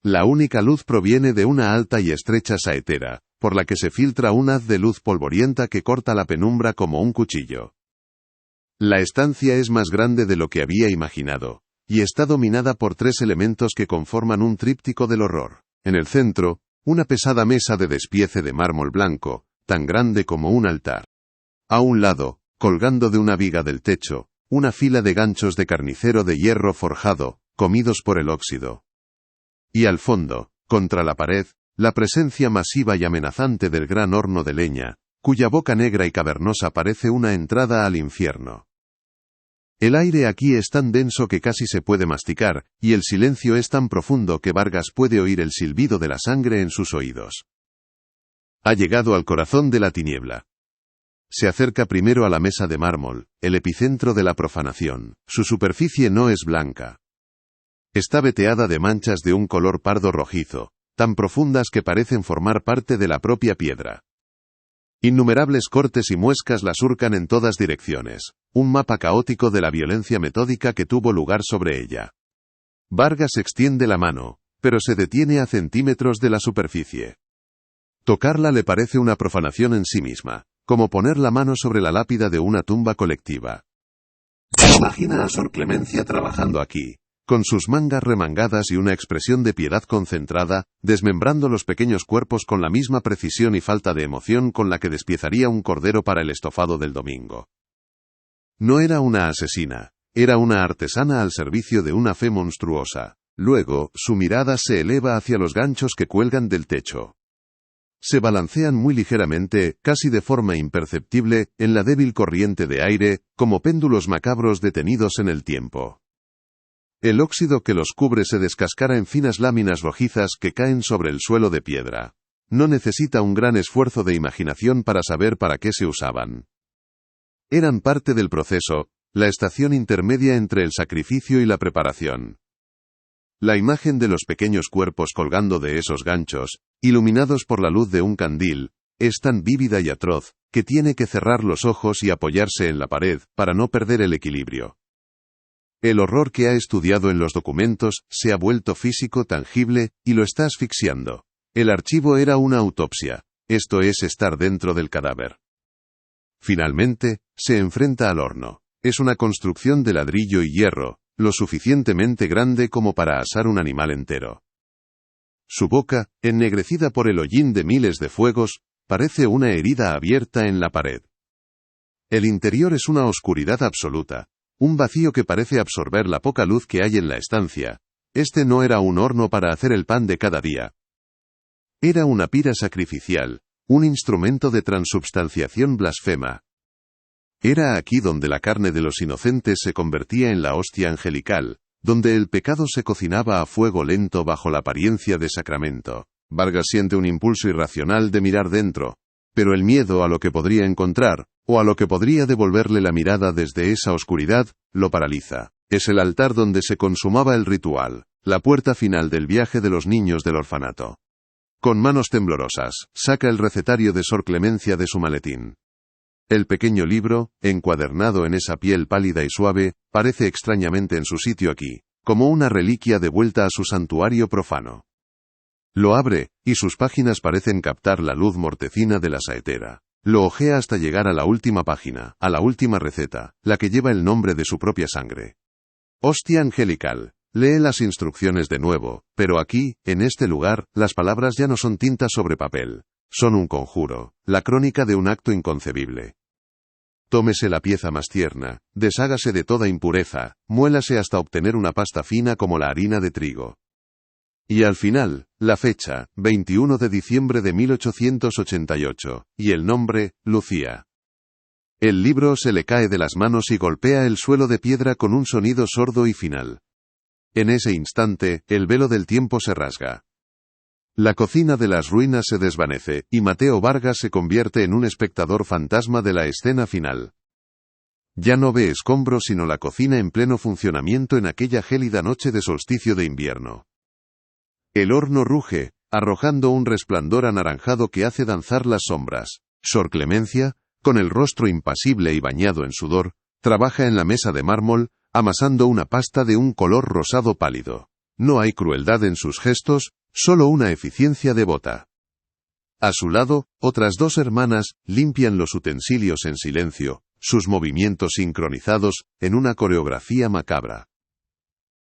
La única luz proviene de una alta y estrecha saetera, por la que se filtra un haz de luz polvorienta que corta la penumbra como un cuchillo. La estancia es más grande de lo que había imaginado, y está dominada por tres elementos que conforman un tríptico del horror. En el centro, una pesada mesa de despiece de mármol blanco, tan grande como un altar. A un lado, colgando de una viga del techo, una fila de ganchos de carnicero de hierro forjado, comidos por el óxido. Y al fondo, contra la pared, la presencia masiva y amenazante del gran horno de leña, cuya boca negra y cavernosa parece una entrada al infierno. El aire aquí es tan denso que casi se puede masticar, y el silencio es tan profundo que Vargas puede oír el silbido de la sangre en sus oídos. Ha llegado al corazón de la tiniebla. Se acerca primero a la mesa de mármol, el epicentro de la profanación. Su superficie no es blanca. Está veteada de manchas de un color pardo rojizo, tan profundas que parecen formar parte de la propia piedra. Innumerables cortes y muescas la surcan en todas direcciones, un mapa caótico de la violencia metódica que tuvo lugar sobre ella. Vargas extiende la mano, pero se detiene a centímetros de la superficie. Tocarla le parece una profanación en sí misma, como poner la mano sobre la lápida de una tumba colectiva. Se imagina a Sor Clemencia trabajando aquí, con sus mangas remangadas y una expresión de piedad concentrada, desmembrando los pequeños cuerpos con la misma precisión y falta de emoción con la que despiezaría un cordero para el estofado del domingo. No era una asesina, era una artesana al servicio de una fe monstruosa. Luego, su mirada se eleva hacia los ganchos que cuelgan del techo. Se balancean muy ligeramente, casi de forma imperceptible, en la débil corriente de aire, como péndulos macabros detenidos en el tiempo. El óxido que los cubre se descascara en finas láminas rojizas que caen sobre el suelo de piedra. No necesita un gran esfuerzo de imaginación para saber para qué se usaban. Eran parte del proceso, la estación intermedia entre el sacrificio y la preparación. La imagen de los pequeños cuerpos colgando de esos ganchos, iluminados por la luz de un candil, es tan vívida y atroz, que tiene que cerrar los ojos y apoyarse en la pared, para no perder el equilibrio. El horror que ha estudiado en los documentos, se ha vuelto físico tangible, y lo está asfixiando. El archivo era una autopsia, esto es estar dentro del cadáver. Finalmente, se enfrenta al horno. Es una construcción de ladrillo y hierro, lo suficientemente grande como para asar un animal entero. Su boca, ennegrecida por el hollín de miles de fuegos, parece una herida abierta en la pared. El interior es una oscuridad absoluta, un vacío que parece absorber la poca luz que hay en la estancia. Este no era un horno para hacer el pan de cada día. Era una pira sacrificial, un instrumento de transubstanciación blasfema. Era aquí donde la carne de los inocentes se convertía en la hostia angelical, donde el pecado se cocinaba a fuego lento bajo la apariencia de sacramento. Vargas siente un impulso irracional de mirar dentro, pero el miedo a lo que podría encontrar, o a lo que podría devolverle la mirada desde esa oscuridad, lo paraliza. Es el altar donde se consumaba el ritual, la puerta final del viaje de los niños del orfanato. Con manos temblorosas, saca el recetario de Sor Clemencia de su maletín. El pequeño libro, encuadernado en esa piel pálida y suave, parece extrañamente en su sitio aquí, como una reliquia devuelta a su santuario profano. Lo abre, y sus páginas parecen captar la luz mortecina de la saetera. Lo hojea hasta llegar a la última página, a la última receta, la que lleva el nombre de su propia sangre. Hostia angelical. Lee las instrucciones de nuevo, pero aquí, en este lugar, las palabras ya no son tinta sobre papel. Son un conjuro, la crónica de un acto inconcebible. Tómese la pieza más tierna, deshágase de toda impureza, muélase hasta obtener una pasta fina como la harina de trigo. Y al final, la fecha, 21 de diciembre de 1888, y el nombre, Lucía. El libro se le cae de las manos y golpea el suelo de piedra con un sonido sordo y final. En ese instante, el velo del tiempo se rasga. La cocina de las ruinas se desvanece, y Mateo Vargas se convierte en un espectador fantasma de la escena final. Ya no ve escombros sino la cocina en pleno funcionamiento en aquella gélida noche de solsticio de invierno. El horno ruge, arrojando un resplandor anaranjado que hace danzar las sombras. Sor Clemencia, con el rostro impasible y bañado en sudor, trabaja en la mesa de mármol, amasando una pasta de un color rosado pálido. No hay crueldad en sus gestos, solo una eficiencia devota. A su lado, otras dos hermanas limpian los utensilios en silencio, sus movimientos sincronizados, en una coreografía macabra.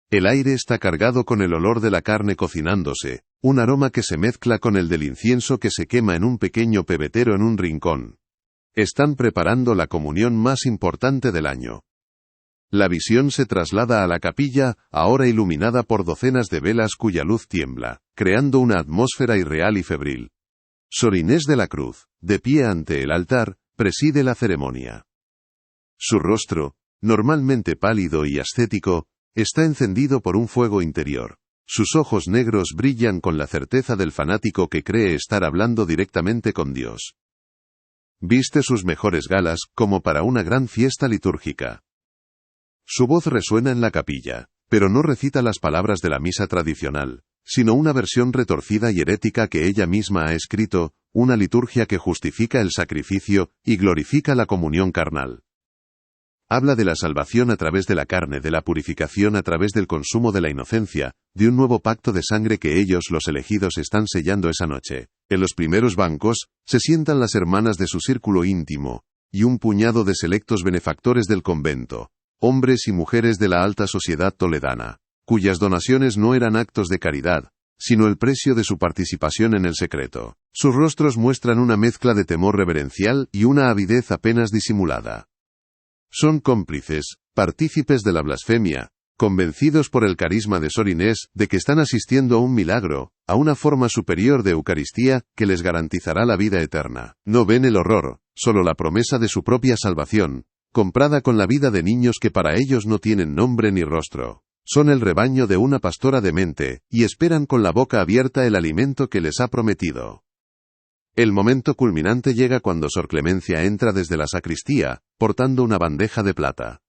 El aire está cargado con el olor de la carne cocinándose, un aroma que se mezcla con el del incienso que se quema en un pequeño pebetero en un rincón. Están preparando la comunión más importante del año. La visión se traslada a la capilla, ahora iluminada por docenas de velas cuya luz tiembla, creando una atmósfera irreal y febril. Sor Inés de la Cruz, de pie ante el altar, preside la ceremonia. Su rostro, normalmente pálido y ascético, está encendido por un fuego interior. Sus ojos negros brillan con la certeza del fanático que cree estar hablando directamente con Dios. Viste sus mejores galas, como para una gran fiesta litúrgica. Su voz resuena en la capilla, pero no recita las palabras de la misa tradicional, sino una versión retorcida y herética que ella misma ha escrito, una liturgia que justifica el sacrificio y glorifica la comunión carnal. Habla de la salvación a través de la carne, de la purificación a través del consumo de la inocencia, de un nuevo pacto de sangre que ellos, los elegidos, están sellando esa noche. En los primeros bancos, se sientan las hermanas de su círculo íntimo, y un puñado de selectos benefactores del convento, hombres y mujeres de la alta sociedad toledana, cuyas donaciones no eran actos de caridad, sino el precio de su participación en el secreto. Sus rostros muestran una mezcla de temor reverencial y una avidez apenas disimulada. Son cómplices, partícipes de la blasfemia, convencidos por el carisma de Sor Inés de que están asistiendo a un milagro, a una forma superior de Eucaristía que les garantizará la vida eterna. No ven el horror, solo la promesa de su propia salvación, comprada con la vida de niños que para ellos no tienen nombre ni rostro. Son el rebaño de una pastora demente, y esperan con la boca abierta el alimento que les ha prometido. El momento culminante llega cuando Sor Clemencia entra desde la sacristía, portando una bandeja de plata.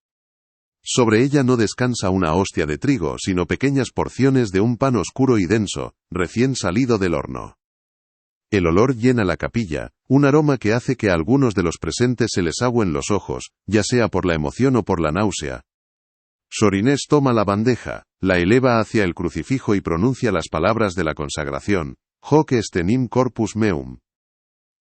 Sobre ella no descansa una hostia de trigo, sino pequeñas porciones de un pan oscuro y denso, recién salido del horno. El olor llena la capilla, un aroma que hace que a algunos de los presentes se les agüen los ojos, ya sea por la emoción o por la náusea. Sor Inés toma la bandeja, la eleva hacia el crucifijo y pronuncia las palabras de la consagración: Hoc est enim corpus meum.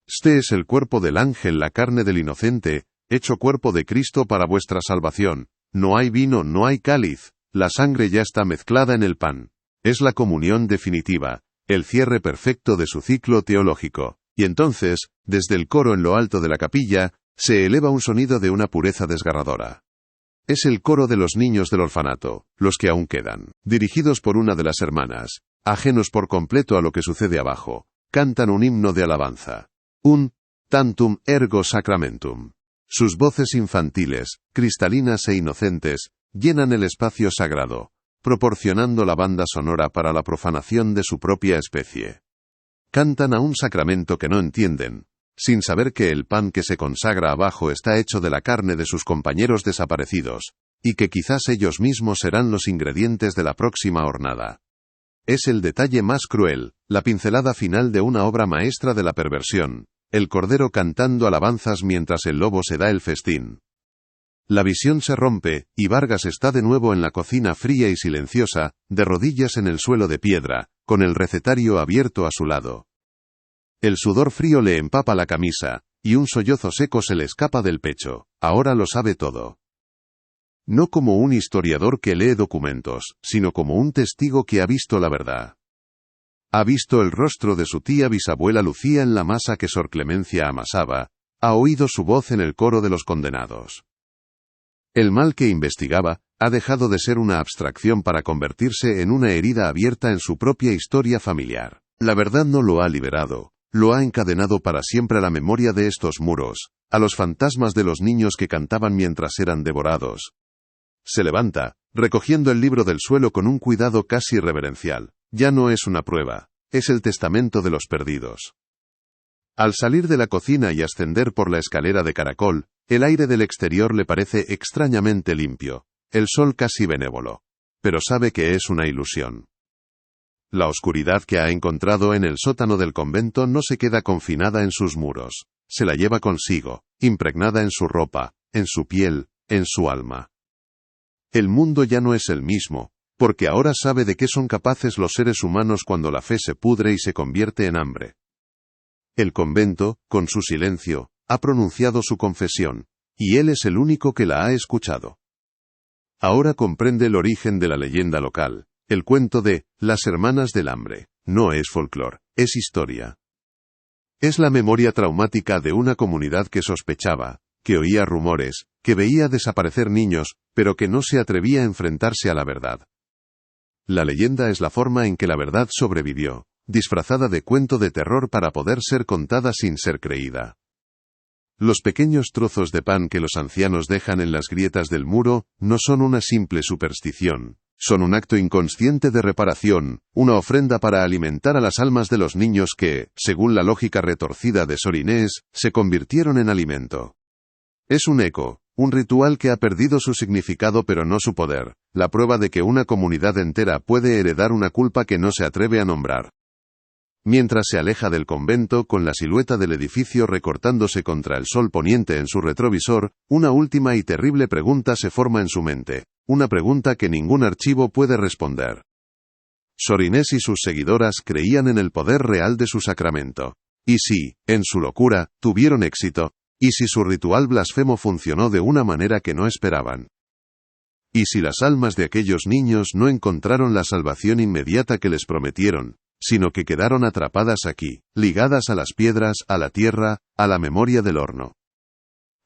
Este es el cuerpo del ángel, la carne del inocente, hecho cuerpo de Cristo para vuestra salvación. No hay vino, no hay cáliz, la sangre ya está mezclada en el pan. Es la comunión definitiva, el cierre perfecto de su ciclo teológico. Y entonces, desde el coro en lo alto de la capilla, se eleva un sonido de una pureza desgarradora. Es el coro de los niños del orfanato, los que aún quedan, dirigidos por una de las hermanas, ajenos por completo a lo que sucede abajo, cantan un himno de alabanza. Un tantum ergo sacramentum. Sus voces infantiles, cristalinas e inocentes, llenan el espacio sagrado, proporcionando la banda sonora para la profanación de su propia especie. Cantan a un sacramento que no entienden, sin saber que el pan que se consagra abajo está hecho de la carne de sus compañeros desaparecidos, y que quizás ellos mismos serán los ingredientes de la próxima hornada. Es el detalle más cruel, la pincelada final de una obra maestra de la perversión, el cordero cantando alabanzas mientras el lobo se da el festín. La visión se rompe, y Vargas está de nuevo en la cocina fría y silenciosa, de rodillas en el suelo de piedra, con el recetario abierto a su lado. El sudor frío le empapa la camisa, y un sollozo seco se le escapa del pecho. Ahora lo sabe todo. No como un historiador que lee documentos, sino como un testigo que ha visto la verdad. Ha visto el rostro de su tía bisabuela Lucía en la masa que Sor Clemencia amasaba, ha oído su voz en el coro de los condenados. El mal que investigaba ha dejado de ser una abstracción para convertirse en una herida abierta en su propia historia familiar. La verdad no lo ha liberado, lo ha encadenado para siempre a la memoria de estos muros, a los fantasmas de los niños que cantaban mientras eran devorados. Se levanta, recogiendo el libro del suelo con un cuidado casi reverencial. Ya no es una prueba, es el testamento de los perdidos. Al salir de la cocina y ascender por la escalera de caracol, el aire del exterior le parece extrañamente limpio, el sol casi benévolo. Pero sabe que es una ilusión. La oscuridad que ha encontrado en el sótano del convento no se queda confinada en sus muros, se la lleva consigo, impregnada en su ropa, en su piel, en su alma. El mundo ya no es el mismo, porque ahora sabe de qué son capaces los seres humanos cuando la fe se pudre y se convierte en hambre. El convento, con su silencio, ha pronunciado su confesión, y él es el único que la ha escuchado. Ahora comprende el origen de la leyenda local, el cuento de las hermanas del hambre. No es folclore, es historia. Es la memoria traumática de una comunidad que sospechaba, que oía rumores, que veía desaparecer niños, pero que no se atrevía a enfrentarse a la verdad. La leyenda es la forma en que la verdad sobrevivió, disfrazada de cuento de terror para poder ser contada sin ser creída. Los pequeños trozos de pan que los ancianos dejan en las grietas del muro no son una simple superstición, son un acto inconsciente de reparación, una ofrenda para alimentar a las almas de los niños que, según la lógica retorcida de Sor Inés, se convirtieron en alimento. Es un eco, un ritual que ha perdido su significado pero no su poder, la prueba de que una comunidad entera puede heredar una culpa que no se atreve a nombrar. Mientras se aleja del convento con la silueta del edificio recortándose contra el sol poniente en su retrovisor, una última y terrible pregunta se forma en su mente, una pregunta que ningún archivo puede responder. Sor Inés y sus seguidoras creían en el poder real de su sacramento. Y si, en su locura, tuvieron éxito, y si su ritual blasfemo funcionó de una manera que no esperaban. Y si las almas de aquellos niños no encontraron la salvación inmediata que les prometieron, sino que quedaron atrapadas aquí, ligadas a las piedras, a la tierra, a la memoria del horno.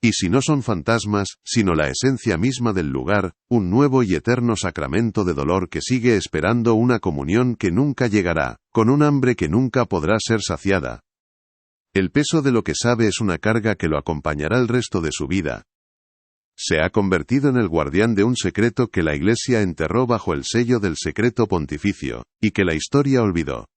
Y si no son fantasmas, sino la esencia misma del lugar, un nuevo y eterno sacramento de dolor que sigue esperando una comunión que nunca llegará, con un hambre que nunca podrá ser saciada. El peso de lo que sabe es una carga que lo acompañará el resto de su vida. Se ha convertido en el guardián de un secreto que la Iglesia enterró bajo el sello del secreto pontificio, y que la historia olvidó.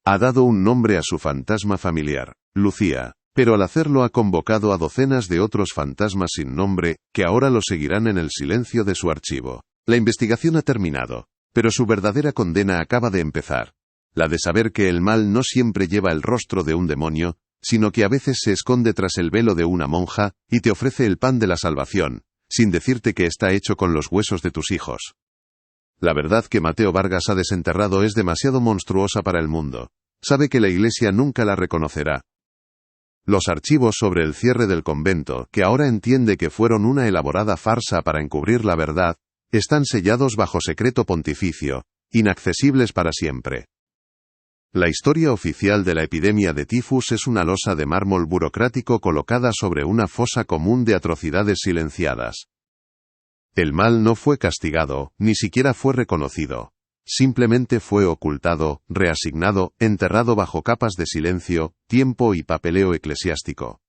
Ha dado un nombre a su fantasma familiar, Lucía, pero al hacerlo ha convocado a docenas de otros fantasmas sin nombre, que ahora lo seguirán en el silencio de su archivo. La investigación ha terminado, pero su verdadera condena acaba de empezar. La de saber que el mal no siempre lleva el rostro de un demonio, sino que a veces se esconde tras el velo de una monja, y te ofrece el pan de la salvación, sin decirte que está hecho con los huesos de tus hijos. La verdad que Mateo Vargas ha desenterrado es demasiado monstruosa para el mundo. Sabe que la Iglesia nunca la reconocerá. Los archivos sobre el cierre del convento, que ahora entiende que fueron una elaborada farsa para encubrir la verdad, están sellados bajo secreto pontificio, inaccesibles para siempre. La historia oficial de la epidemia de tifus es una losa de mármol burocrático colocada sobre una fosa común de atrocidades silenciadas. El mal no fue castigado, ni siquiera fue reconocido. Simplemente fue ocultado, reasignado, enterrado bajo capas de silencio, tiempo y papeleo eclesiástico.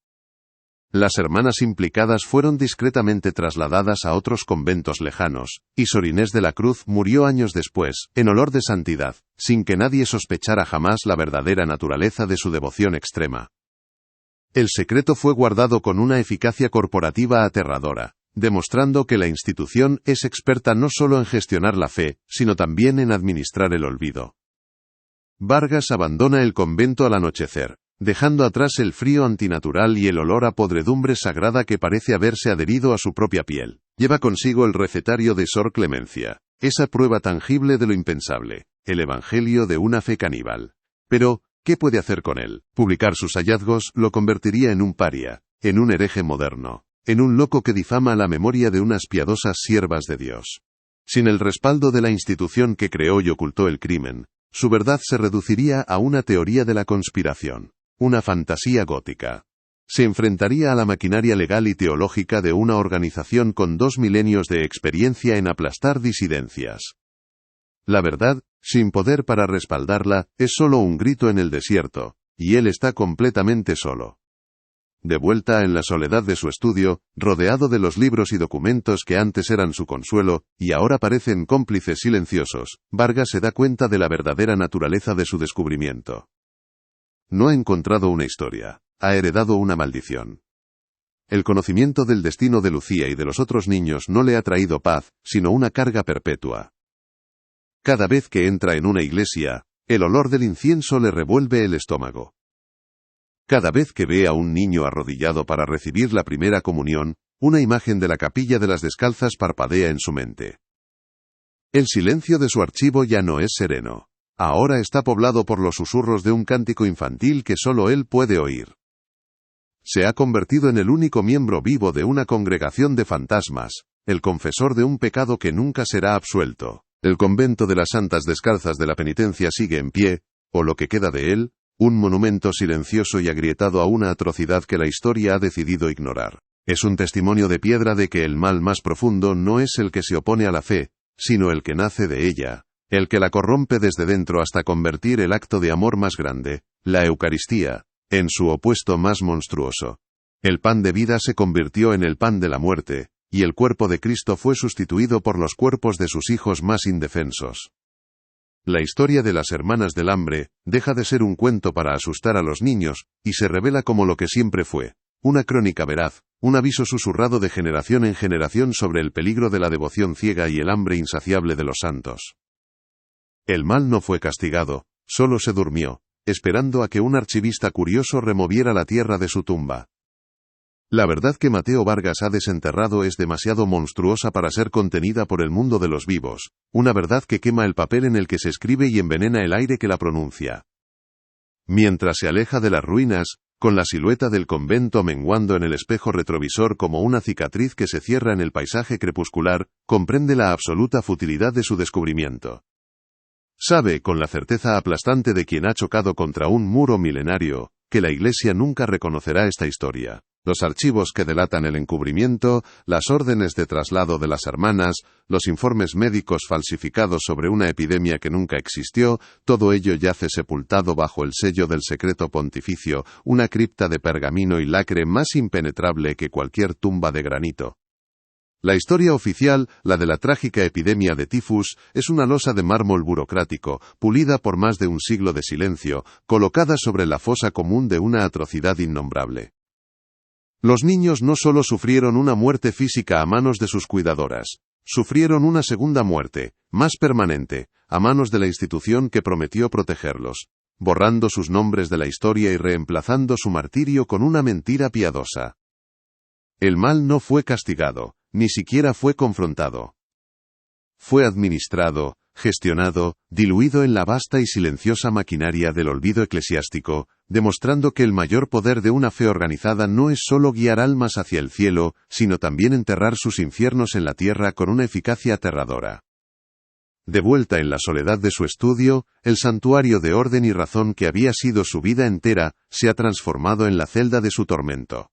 Las hermanas implicadas fueron discretamente trasladadas a otros conventos lejanos, y Sor Inés de la Cruz murió años después, en olor de santidad, sin que nadie sospechara jamás la verdadera naturaleza de su devoción extrema. El secreto fue guardado con una eficacia corporativa aterradora, demostrando que la institución es experta no solo en gestionar la fe, sino también en administrar el olvido. Vargas abandona el convento al anochecer, dejando atrás el frío antinatural y el olor a podredumbre sagrada que parece haberse adherido a su propia piel. Lleva consigo el recetario de Sor Clemencia, esa prueba tangible de lo impensable, el evangelio de una fe caníbal. Pero, ¿qué puede hacer con él? Publicar sus hallazgos lo convertiría en un paria, en un hereje moderno, en un loco que difama la memoria de unas piadosas siervas de Dios. Sin el respaldo de la institución que creó y ocultó el crimen, su verdad se reduciría a una teoría de la conspiración, una fantasía gótica. Se enfrentaría a la maquinaria legal y teológica de una organización con 2 milenios de experiencia en aplastar disidencias. La verdad, sin poder para respaldarla, es solo un grito en el desierto, y él está completamente solo. De vuelta en la soledad de su estudio, rodeado de los libros y documentos que antes eran su consuelo, y ahora parecen cómplices silenciosos, Vargas se da cuenta de la verdadera naturaleza de su descubrimiento. No ha encontrado una historia, ha heredado una maldición. El conocimiento del destino de Lucía y de los otros niños no le ha traído paz, sino una carga perpetua. Cada vez que entra en una iglesia, el olor del incienso le revuelve el estómago. Cada vez que ve a un niño arrodillado para recibir la primera comunión, una imagen de la capilla de las descalzas parpadea en su mente. El silencio de su archivo ya no es sereno. Ahora está poblado por los susurros de un cántico infantil que solo él puede oír. Se ha convertido en el único miembro vivo de una congregación de fantasmas, el confesor de un pecado que nunca será absuelto. El convento de las Santas Descalzas de la Penitencia sigue en pie, o lo que queda de él, un monumento silencioso y agrietado a una atrocidad que la historia ha decidido ignorar. Es un testimonio de piedra de que el mal más profundo no es el que se opone a la fe, sino el que nace de ella, el que la corrompe desde dentro hasta convertir el acto de amor más grande, la Eucaristía, en su opuesto más monstruoso. El pan de vida se convirtió en el pan de la muerte, y el cuerpo de Cristo fue sustituido por los cuerpos de sus hijos más indefensos. La historia de las hermanas del hambre deja de ser un cuento para asustar a los niños, y se revela como lo que siempre fue, una crónica veraz, un aviso susurrado de generación en generación sobre el peligro de la devoción ciega y el hambre insaciable de los santos. El mal no fue castigado, solo se durmió, esperando a que un archivista curioso removiera la tierra de su tumba. La verdad que Mateo Vargas ha desenterrado es demasiado monstruosa para ser contenida por el mundo de los vivos, una verdad que quema el papel en el que se escribe y envenena el aire que la pronuncia. Mientras se aleja de las ruinas, con la silueta del convento menguando en el espejo retrovisor como una cicatriz que se cierra en el paisaje crepuscular, comprende la absoluta futilidad de su descubrimiento. Sabe, con la certeza aplastante de quien ha chocado contra un muro milenario, que la Iglesia nunca reconocerá esta historia. Los archivos que delatan el encubrimiento, las órdenes de traslado de las hermanas, los informes médicos falsificados sobre una epidemia que nunca existió, todo ello yace sepultado bajo el sello del secreto pontificio, una cripta de pergamino y lacre más impenetrable que cualquier tumba de granito. La historia oficial, la de la trágica epidemia de tifus, es una losa de mármol burocrático, pulida por más de un siglo de silencio, colocada sobre la fosa común de una atrocidad innombrable. Los niños no solo sufrieron una muerte física a manos de sus cuidadoras, sufrieron una segunda muerte, más permanente, a manos de la institución que prometió protegerlos, borrando sus nombres de la historia y reemplazando su martirio con una mentira piadosa. El mal no fue castigado, ni siquiera fue confrontado. Fue administrado, gestionado, diluido en la vasta y silenciosa maquinaria del olvido eclesiástico, demostrando que el mayor poder de una fe organizada no es solo guiar almas hacia el cielo, sino también enterrar sus infiernos en la tierra con una eficacia aterradora. De vuelta en la soledad de su estudio, el santuario de orden y razón que había sido su vida entera, se ha transformado en la celda de su tormento.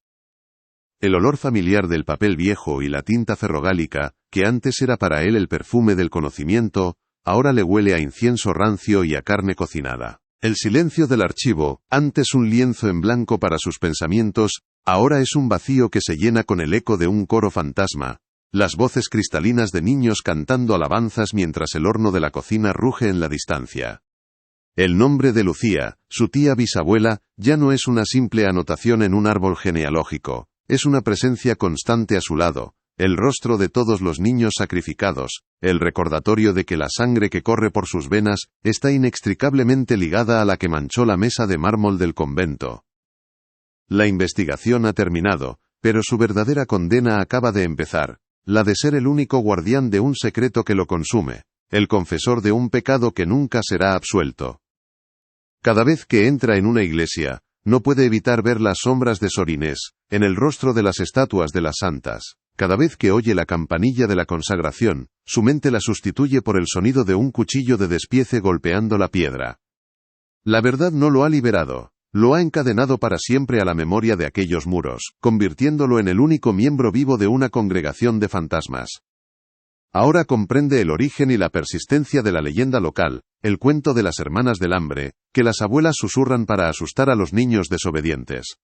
El olor familiar del papel viejo y la tinta ferrogálica, que antes era para él el perfume del conocimiento, ahora le huele a incienso rancio y a carne cocinada. El silencio del archivo, antes un lienzo en blanco para sus pensamientos, ahora es un vacío que se llena con el eco de un coro fantasma, las voces cristalinas de niños cantando alabanzas mientras el horno de la cocina ruge en la distancia. El nombre de Lucía, su tía bisabuela, ya no es una simple anotación en un árbol genealógico. Es una presencia constante a su lado, el rostro de todos los niños sacrificados, el recordatorio de que la sangre que corre por sus venas está inextricablemente ligada a la que manchó la mesa de mármol del convento. La investigación ha terminado, pero su verdadera condena acaba de empezar, la de ser el único guardián de un secreto que lo consume, el confesor de un pecado que nunca será absuelto. Cada vez que entra en una iglesia, no puede evitar ver las sombras de Sor Inés, en el rostro de las estatuas de las santas. Cada vez que oye la campanilla de la consagración, su mente la sustituye por el sonido de un cuchillo de despiece golpeando la piedra. La verdad no lo ha liberado, lo ha encadenado para siempre a la memoria de aquellos muros, convirtiéndolo en el único miembro vivo de una congregación de fantasmas. Ahora comprende el origen y la persistencia de la leyenda local, el cuento de las hermanas del hambre, que las abuelas susurran para asustar a los niños desobedientes.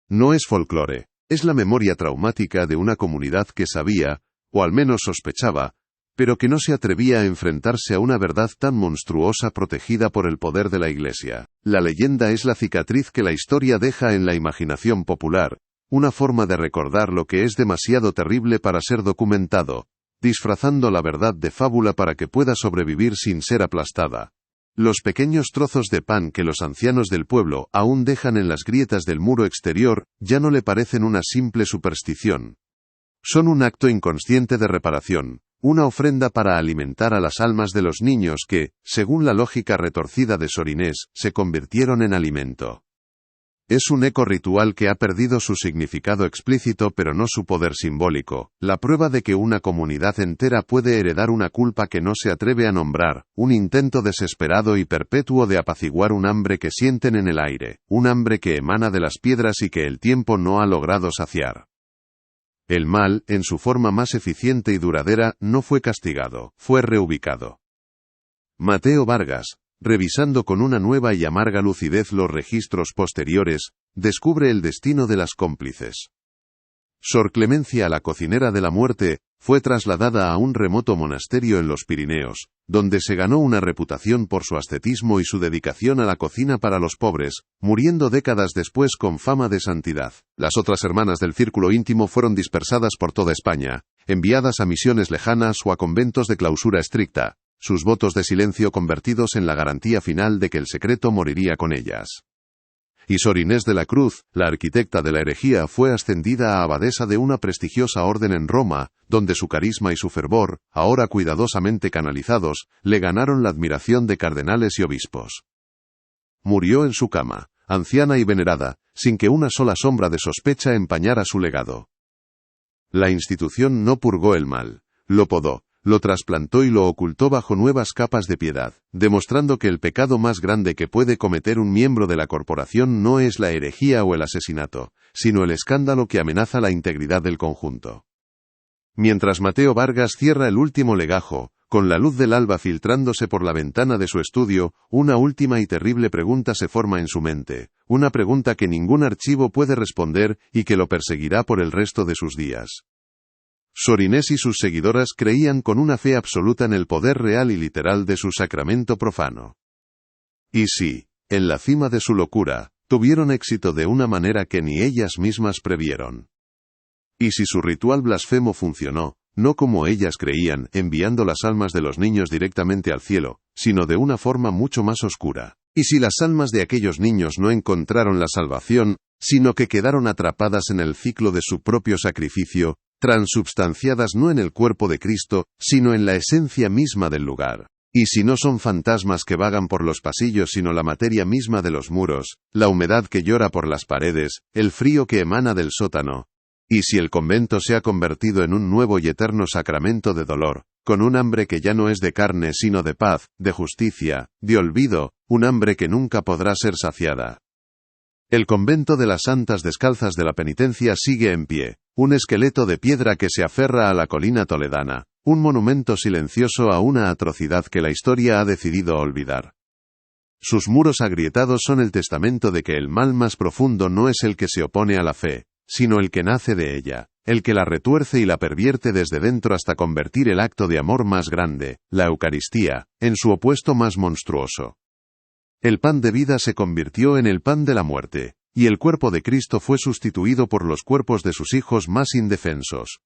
No es folclore, es la memoria traumática de una comunidad que sabía, o al menos sospechaba, pero que no se atrevía a enfrentarse a una verdad tan monstruosa protegida por el poder de la Iglesia. La leyenda es la cicatriz que la historia deja en la imaginación popular, una forma de recordar lo que es demasiado terrible para ser documentado, disfrazando la verdad de fábula para que pueda sobrevivir sin ser aplastada. Los pequeños trozos de pan que los ancianos del pueblo aún dejan en las grietas del muro exterior, ya no le parecen una simple superstición. Son un acto inconsciente de reparación, una ofrenda para alimentar a las almas de los niños que, según la lógica retorcida de Sor Inés, se convirtieron en alimento. Es un eco ritual que ha perdido su significado explícito pero no su poder simbólico, la prueba de que una comunidad entera puede heredar una culpa que no se atreve a nombrar, un intento desesperado y perpetuo de apaciguar un hambre que sienten en el aire, un hambre que emana de las piedras y que el tiempo no ha logrado saciar. El mal, en su forma más eficiente y duradera, no fue castigado, fue reubicado. Mateo Vargas, revisando con una nueva y amarga lucidez los registros posteriores, descubre el destino de las cómplices. Sor Clemencia, la cocinera de la muerte, fue trasladada a un remoto monasterio en los Pirineos, donde se ganó una reputación por su ascetismo y su dedicación a la cocina para los pobres, muriendo décadas después con fama de santidad. Las otras hermanas del círculo íntimo fueron dispersadas por toda España, enviadas a misiones lejanas o a conventos de clausura estricta, sus votos de silencio convertidos en la garantía final de que el secreto moriría con ellas. Y Sor Inés de la Cruz, la arquitecta de la herejía, fue ascendida a abadesa de una prestigiosa orden en Roma, donde su carisma y su fervor, ahora cuidadosamente canalizados, le ganaron la admiración de cardenales y obispos. Murió en su cama, anciana y venerada, sin que una sola sombra de sospecha empañara su legado. La institución no purgó el mal, lo podó, lo trasplantó y lo ocultó bajo nuevas capas de piedad, demostrando que el pecado más grande que puede cometer un miembro de la corporación no es la herejía o el asesinato, sino el escándalo que amenaza la integridad del conjunto. Mientras Mateo Vargas cierra el último legajo, con la luz del alba filtrándose por la ventana de su estudio, una última y terrible pregunta se forma en su mente, una pregunta que ningún archivo puede responder y que lo perseguirá por el resto de sus días. Sor Inés y sus seguidoras creían con una fe absoluta en el poder real y literal de su sacramento profano. Y sí, en la cima de su locura, tuvieron éxito de una manera que ni ellas mismas previeron. Y si su ritual blasfemo funcionó, no como ellas creían, enviando las almas de los niños directamente al cielo, sino de una forma mucho más oscura. Y si las almas de aquellos niños no encontraron la salvación, sino que quedaron atrapadas en el ciclo de su propio sacrificio, transubstanciadas no en el cuerpo de Cristo, sino en la esencia misma del lugar. Y si no son fantasmas que vagan por los pasillos sino la materia misma de los muros, la humedad que llora por las paredes, el frío que emana del sótano. Y si el convento se ha convertido en un nuevo y eterno sacramento de dolor, con un hambre que ya no es de carne sino de paz, de justicia, de olvido, un hambre que nunca podrá ser saciada. El convento de las Santas Descalzas de la Penitencia sigue en pie, un esqueleto de piedra que se aferra a la colina toledana, un monumento silencioso a una atrocidad que la historia ha decidido olvidar. Sus muros agrietados son el testamento de que el mal más profundo no es el que se opone a la fe, sino el que nace de ella, el que la retuerce y la pervierte desde dentro hasta convertir el acto de amor más grande, la Eucaristía, en su opuesto más monstruoso. El pan de vida se convirtió en el pan de la muerte, y el cuerpo de Cristo fue sustituido por los cuerpos de sus hijos más indefensos.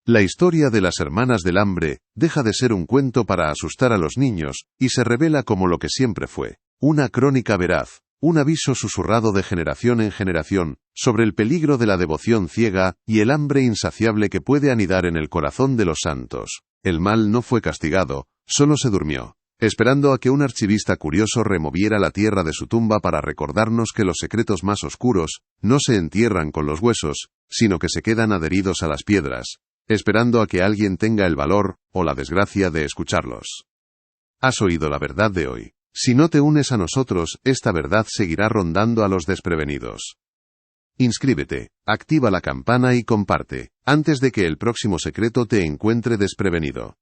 La historia de las hermanas del hambre deja de ser un cuento para asustar a los niños, y se revela como lo que siempre fue, una crónica veraz, un aviso susurrado de generación en generación, sobre el peligro de la devoción ciega y el hambre insaciable que puede anidar en el corazón de los santos. El mal no fue castigado, solo se durmió, esperando a que un archivista curioso removiera la tierra de su tumba para recordarnos que los secretos más oscuros no se entierran con los huesos, sino que se quedan adheridos a las piedras, esperando a que alguien tenga el valor o la desgracia de escucharlos. Has oído la verdad de hoy. Si no te unes a nosotros, esta verdad seguirá rondando a los desprevenidos. Inscríbete, activa la campana y comparte, antes de que el próximo secreto te encuentre desprevenido.